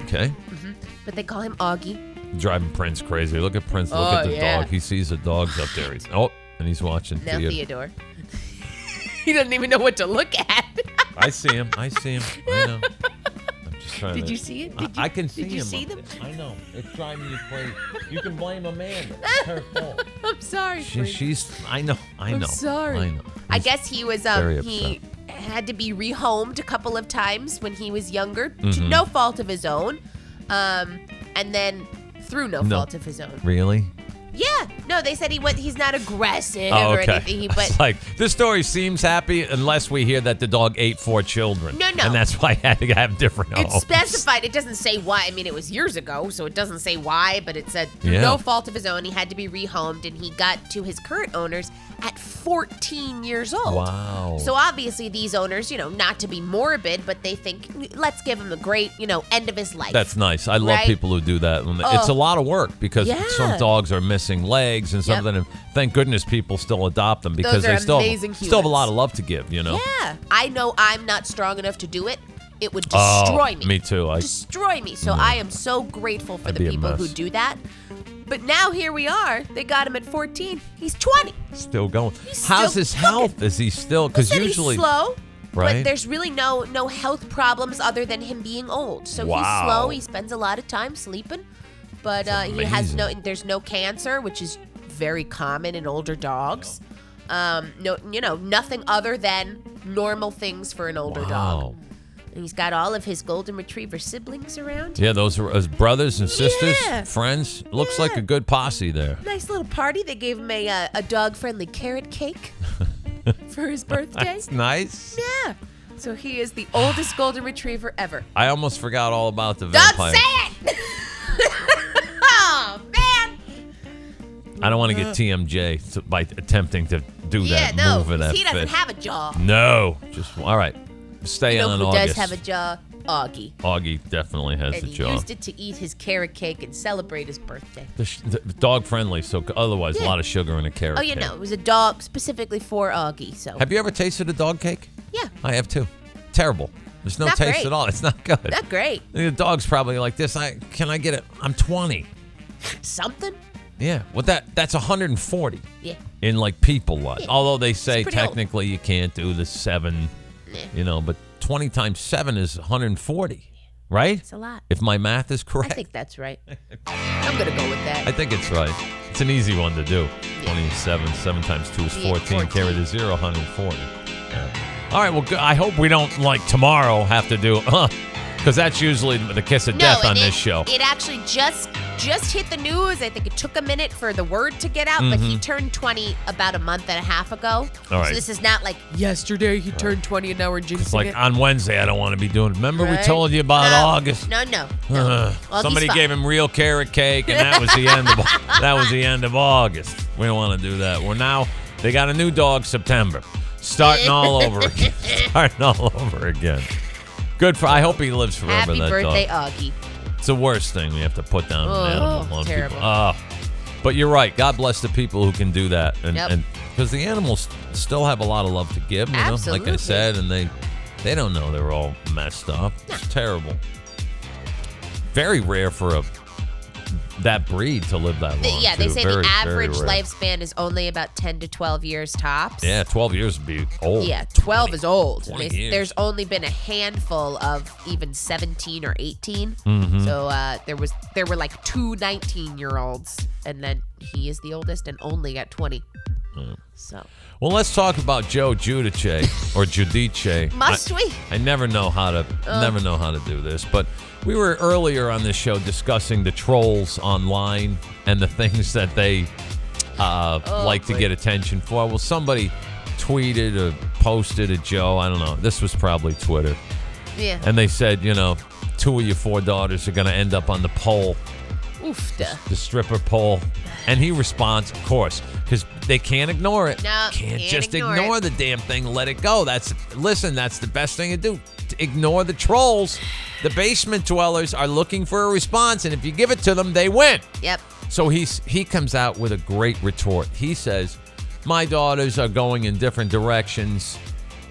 Okay. But they call him Augie. Driving Prince crazy. Look at Prince. Look at the dog. He sees the dogs up there. And he's watching Now Theodore. He doesn't even know what to look at. I see him. I know. I'm just trying Did to... you see it? I can see him. Did you see up them? there. I know. It's driving you crazy. You can blame Amanda. It's her fault. I'm sorry. She's... I know. I'm sorry. I know. I guess he was very he had to be rehomed a couple of times when he was younger, to Mm-hmm. no fault of his own, and then through no fault of his own. Really? Yeah, no, they said he's not aggressive Oh, or okay. anything. It's like, this story seems happy unless we hear that the dog ate 4 children. No. And that's why I had to have different It's homes. specified. It doesn't say why. I mean, it was years ago, so it doesn't say why, but it said through Yeah. no fault of his own, he had to be rehomed, and he got to his current owners at 14 years old. Wow. So obviously these owners, not to be morbid, but they think, let's give him a great, end of his life. That's nice. I love Right? people who do that. It's a lot of work because Yeah. some dogs are missing legs and something. And thank goodness people still adopt them because Those are they still amazing have a lot humans. of love to give, Yeah. I know I'm not strong enough to do it. It would destroy me. Me too. Destroy me. So I am so grateful for That'd the be a people who mess. do that. But now here we are. They got him at 14. He's 20. Still going. He's How's still his health? Is he still? They Because said usually, he's slow. right? But there's really no health problems other than him being old. So Wow. he's slow. He spends a lot of time sleeping. But he has amazing. there's no cancer, which is very common in older dogs. Nothing other than normal things for an older dog. Wow. And he's got all of his golden retriever siblings around. Yeah, those are his brothers and sisters, Yeah. friends. Looks like a good posse there. Nice little party. They gave him a dog-friendly carrot cake for his birthday. That's nice. Yeah. So he is the oldest golden retriever ever. I almost forgot all about the Don't vampire. say it! Oh, man. I don't want to get TMJ by attempting to do Yeah, that no. move of that He doesn't fish. have a jaw. No, just all right. Stay You know on who August. does have a jaw? Augie. Augie definitely has And the he jaw. used it to eat his carrot cake and celebrate his birthday. The dog friendly, so otherwise a Yeah. lot of sugar in a carrot Oh, cake. it was a dog specifically for Augie. So Have you ever tasted a dog cake? yeah, I have too. Terrible. There's no Not taste great. at all. It's not good. not great. The dog's probably like this. Can I get it? I'm 20. Something. Yeah. Well, that's 140 Yeah. in like people lot. Yeah. Although they say pretty old. technically you can't do the 7, but 20 times 7 is 140, right? It's a lot. If my math is I correct. think that's right. I'm gonna go with that. I think it's right. It's an easy one to do. 27, 7 times 2 is Yeah, 14. 14. Carry the 0, 140. Yeah. All right, well, I hope we don't, like, tomorrow have to do, because that's usually the kiss of death on and this show. It actually just hit the news. I think it took a minute for the word to get out, but he turned 20 about a month and a half ago. Mm-hmm. All right. So this is not like yesterday he turned 20 and now we're jinxing It's like it. on Wednesday, I don't want to be doing. Remember we Right? told you about No, August? No. Augie's Somebody fine. gave him real carrot cake, and that was the end of August. We don't want to do that. They got a new dog September, starting all over again. Good for. I hope he lives forever. Happy that birthday, dog. Augie. It's the worst thing we have to put down an animal on terrible. people. But you're right. God bless the people who can do that, Yep. and because the animals still have a lot of love to give. Like I Absolutely. said, and they don't know they're all messed up. It's terrible. Very rare for that breed to live that long. Yeah, they too. say Very, the very average rare. lifespan is only about 10 to 12 years tops. Yeah, 12 years would be old. Yeah, 12 is old. 20 years. There's only been a handful of even 17 or 18. Mm-hmm. So there were like 2 19-year-olds, and then he is the oldest and only at 20. So Well, let's talk about Joe Giudice or Giudice. must we? I never know how to do this, but we were earlier on this show discussing the trolls online and the things that they like to get attention for. Well, somebody tweeted or posted at Joe. I don't know. This was probably Twitter. Yeah. And they said, 2 of your 4 daughters are going to end up on the pole, Oofta. the stripper pole. And he responds, of course, because they can't ignore it. No, can't just ignore it. the damn thing. Let it go. That's the best thing to do. To ignore the trolls. The basement dwellers are looking for a response, and if you give it to them, they win. Yep. So he comes out with a great retort. He says, my daughters are going in different directions,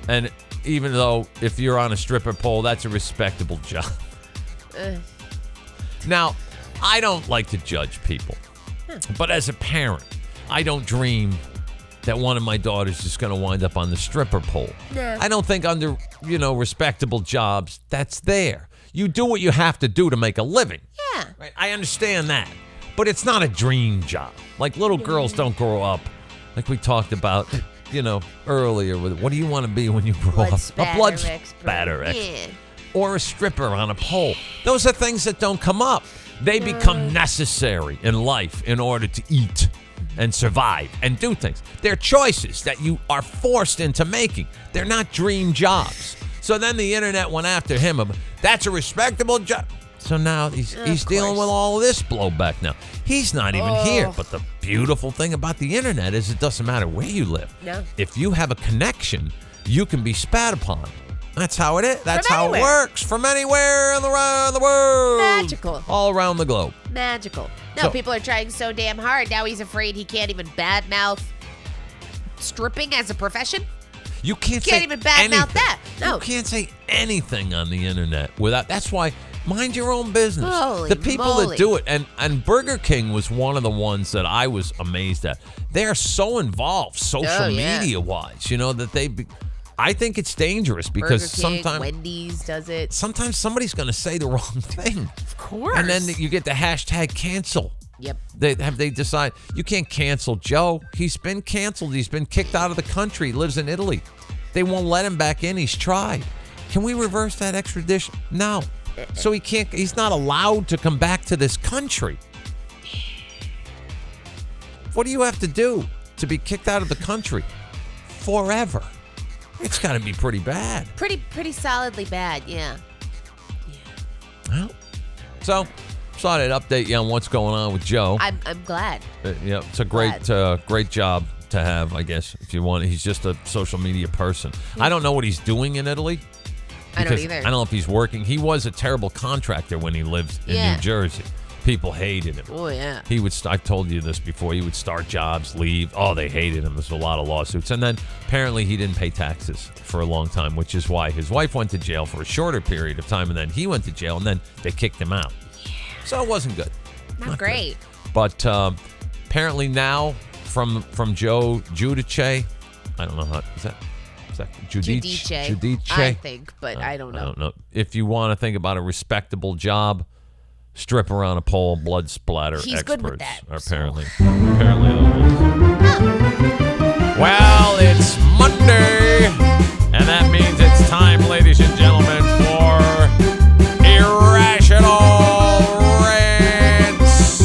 and even though if you're on a stripper pole, that's a respectable job. Now, I don't like to judge people, but as a parent, I don't dream that one of my daughters is going to wind up on the stripper pole. No. I don't think under, respectable jobs, that's there. You do what you have to do to make a living. Yeah. Right? I understand that. But it's not a dream job. Like little girls don't grow up, like we talked about, earlier. With what do you want to be when you grow up? A blood spatter expert. Yeah. Or a stripper on a pole. Those are things that don't come up. They become necessary in life in order to eat and survive and do things. They're choices that you are forced into making. They're not dream jobs. So then the internet went after him. That's a respectable job. So now he's dealing with all of this blowback now. He's not even here. But the beautiful thing about the internet is it doesn't matter where you live. No. If you have a connection, you can be spat upon. That's how it is. That's how it works. From anywhere around the world. Magical. All around the globe. Magical. No, So- people are trying so damn hard. Now he's afraid he can't even badmouth stripping as a profession. You can't even badmouth anything. that. No. You can't say anything on the internet without. That's why mind your own business. Holy the people moly. that do it, and Burger King was one of the ones that I was amazed at. They are so involved, social media wise, that I think it's dangerous because Burger King, sometimes Wendy's does it. sometimes somebody's going to say the wrong thing, Of course. and then you get the hashtag cancel. Yep. They decide you can't cancel Joe. He's been canceled. He's been kicked out of the country. He lives in Italy. They won't let him back in. He's tried. Can we reverse that extradition? No. So he can't. He's not allowed to come back to this country. What do you have to do to be kicked out of the country forever? It's got to be pretty bad. Pretty solidly bad, yeah. Well, so thought I'd update you on what's going on with Joe. I'm glad. It's a great job to have, I guess, if you want. He's just a social media person. I don't know what he's doing in Italy. I don't either. I don't know if he's working. He was a terrible contractor when he lived in New Jersey. People hated him. Oh, yeah. I've told you this before. He would start jobs, leave. Oh, they hated him. There's a lot of lawsuits. And then apparently he didn't pay taxes for a long time, which is why his wife went to jail for a shorter period of time, and then he went to jail, and then they kicked him out. Yeah. So it wasn't good. Not great. Good. But apparently now from Joe Giudice, I don't know how is that Giudice? I think, but I don't know. I don't know. If you want to think about a respectable job, stripper on a pole, blood splatter He's experts good with that, are apparently the ones. Well, it's Monday, and that means it's time, ladies and gentlemen, for Irrational Rants.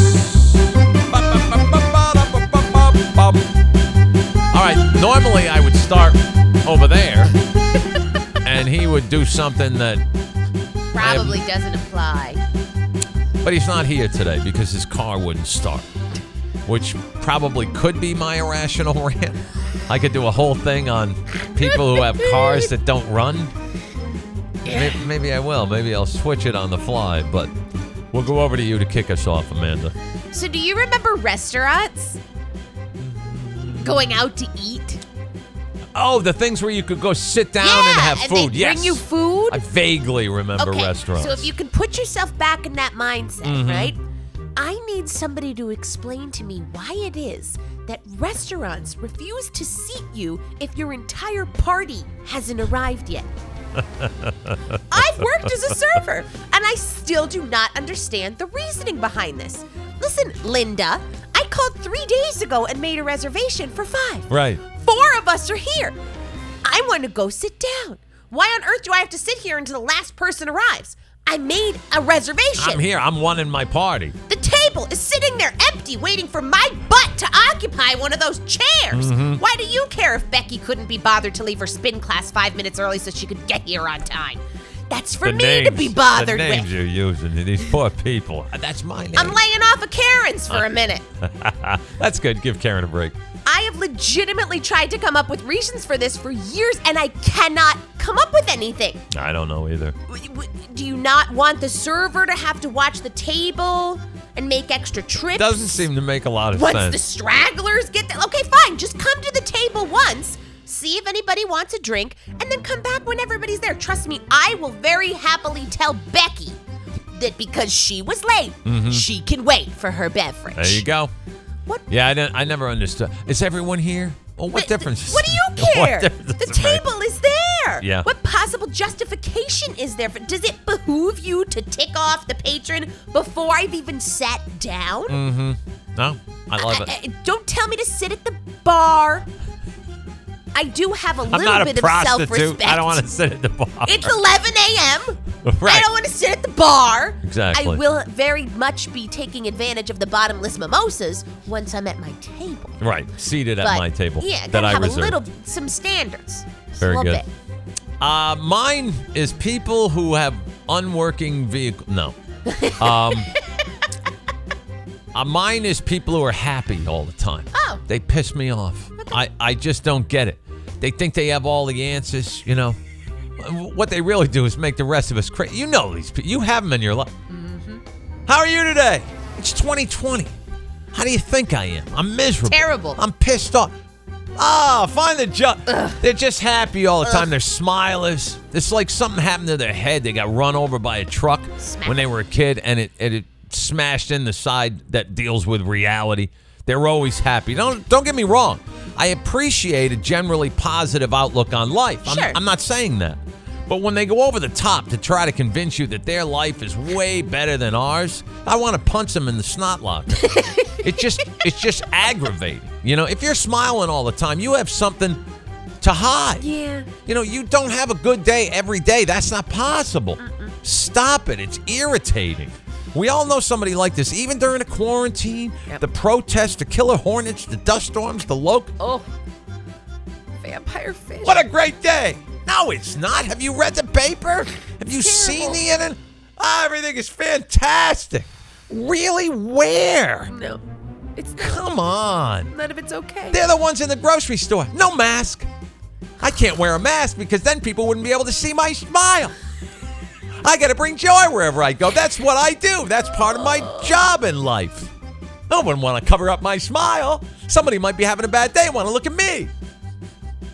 All right, normally I would start over there, and he would do something that Probably doesn't apply. but he's not here today because his car wouldn't start, which probably could be my irrational rant. I could do a whole thing on people who have cars that don't run. Maybe I will. Maybe I'll switch it on the fly, but we'll go over to you to kick us off, Amanda. So do you remember restaurants? Going out to eat? Oh, the things where you could go sit down and have food. They Yes. bring you food? I vaguely remember restaurants. So if you can put yourself back in that mindset, right? I need somebody to explain to me why it is that restaurants refuse to seat you if your entire party hasn't arrived yet. I've worked as a server, and I still do not understand the reasoning behind this. Listen, Linda, I called 3 days ago and made a reservation for 5. Right. 4 of us are here. I want to go sit down. Why on earth do I have to sit here until the last person arrives? I made a reservation. I'm here. I'm one in my party. The table is sitting there empty, waiting for my butt to occupy one of those chairs. Why do you care if Becky couldn't be bothered to leave her spin class 5 minutes early so she could get here on time? That's for me to be bothered the names with. you're using, these poor people. That's my name. I'm laying off of Karen's for a minute. That's good. Give Karen a break. I have legitimately tried to come up with reasons for this for years, and I cannot come up with anything. I don't know either. Do you not want the server to have to watch the table and make extra trips? Doesn't seem to make a lot of Once sense. the stragglers get there. Okay, fine. Just come to the table once, see if anybody wants a drink, and then come back when everybody's there. Trust me, I will very happily tell Becky that because she was late, she can wait for her beverage. There you go. What? Yeah, I never understood. Is everyone here? Well, what difference? What do you care? The table is there. Yeah. What possible justification is there? Does it behoove you to tick off the patron before I've even sat down? No, I love it. Don't tell me to sit at the bar. I do have a I'm little not a bit of prostitute. self-respect. I don't want to sit at the bar. It's 11 a.m. Right. I don't want to sit at the bar. Exactly. I will very much be taking advantage of the bottomless mimosas once I'm at my table. Right, seated at But, my table yeah, that gotta I have reserved. some standards. Just Very a little good. bit. Mine is people who have unworking vehicle. No. Mine is people who are happy all the time. Oh. They piss me off. I just don't get it. They think they have all the answers, you know. What they really do is make the rest of us crazy. You know these people. You have them in your life. How are you today? It's 2020. How do you think I am? I'm miserable. Terrible. I'm pissed off. Find the job. They're just happy all the time. They're smilers. It's like something happened to their head. They got run over by a truck when they were a kid, and it smashed in the side that deals with reality. They're always happy. Don't get me wrong. I appreciate a generally positive outlook on life. Sure. I'm not saying that. But when they go over the top to try to convince you that their life is way better than ours, I want to punch them in the snot locker. It's just aggravating. You know, if you're smiling all the time, you have something to hide. Yeah. You know, you don't have a good day every day. That's not possible. Stop it. It's irritating. We all know somebody like this, even during the quarantine, the protests, the killer hornets, the dust storms, the locust. Oh, vampire fish. What a great day. No, it's not. Have you read the paper? Have you seen the internet? Everything is fantastic. Really? Where? No, it's not. Come on. None of it's okay. They're the ones in the grocery store. No mask. I can't wear a mask because then people wouldn't be able to see my smile. I got to bring joy wherever I go. That's what I do. That's part of my job in life. I wouldn't want to cover up my smile. Somebody might be having a bad day and want to look at me.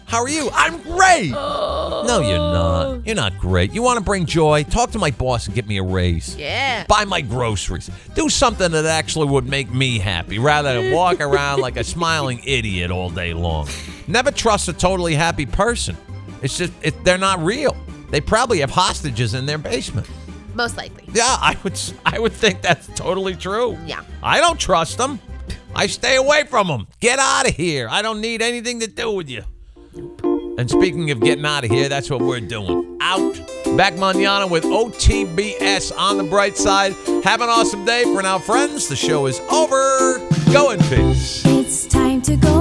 How are you? I'm great. No, you're not. You're not great. You want to bring joy? Talk to my boss and get me a raise. Yeah. Buy my groceries. Do something that actually would make me happy rather than walk around like a smiling idiot all day long. Never trust a totally happy person. It's just, they're not real. They probably have hostages in their basement. Most likely. Yeah, I would think that's totally true. Yeah. I don't trust them. I stay away from them. Get out of here. I don't need anything to do with you. And speaking of getting out of here, that's what we're doing. Out. Back mañana with OTBS on the bright side. Have an awesome day. For now, friends, the show is over. Go in peace. It's time to go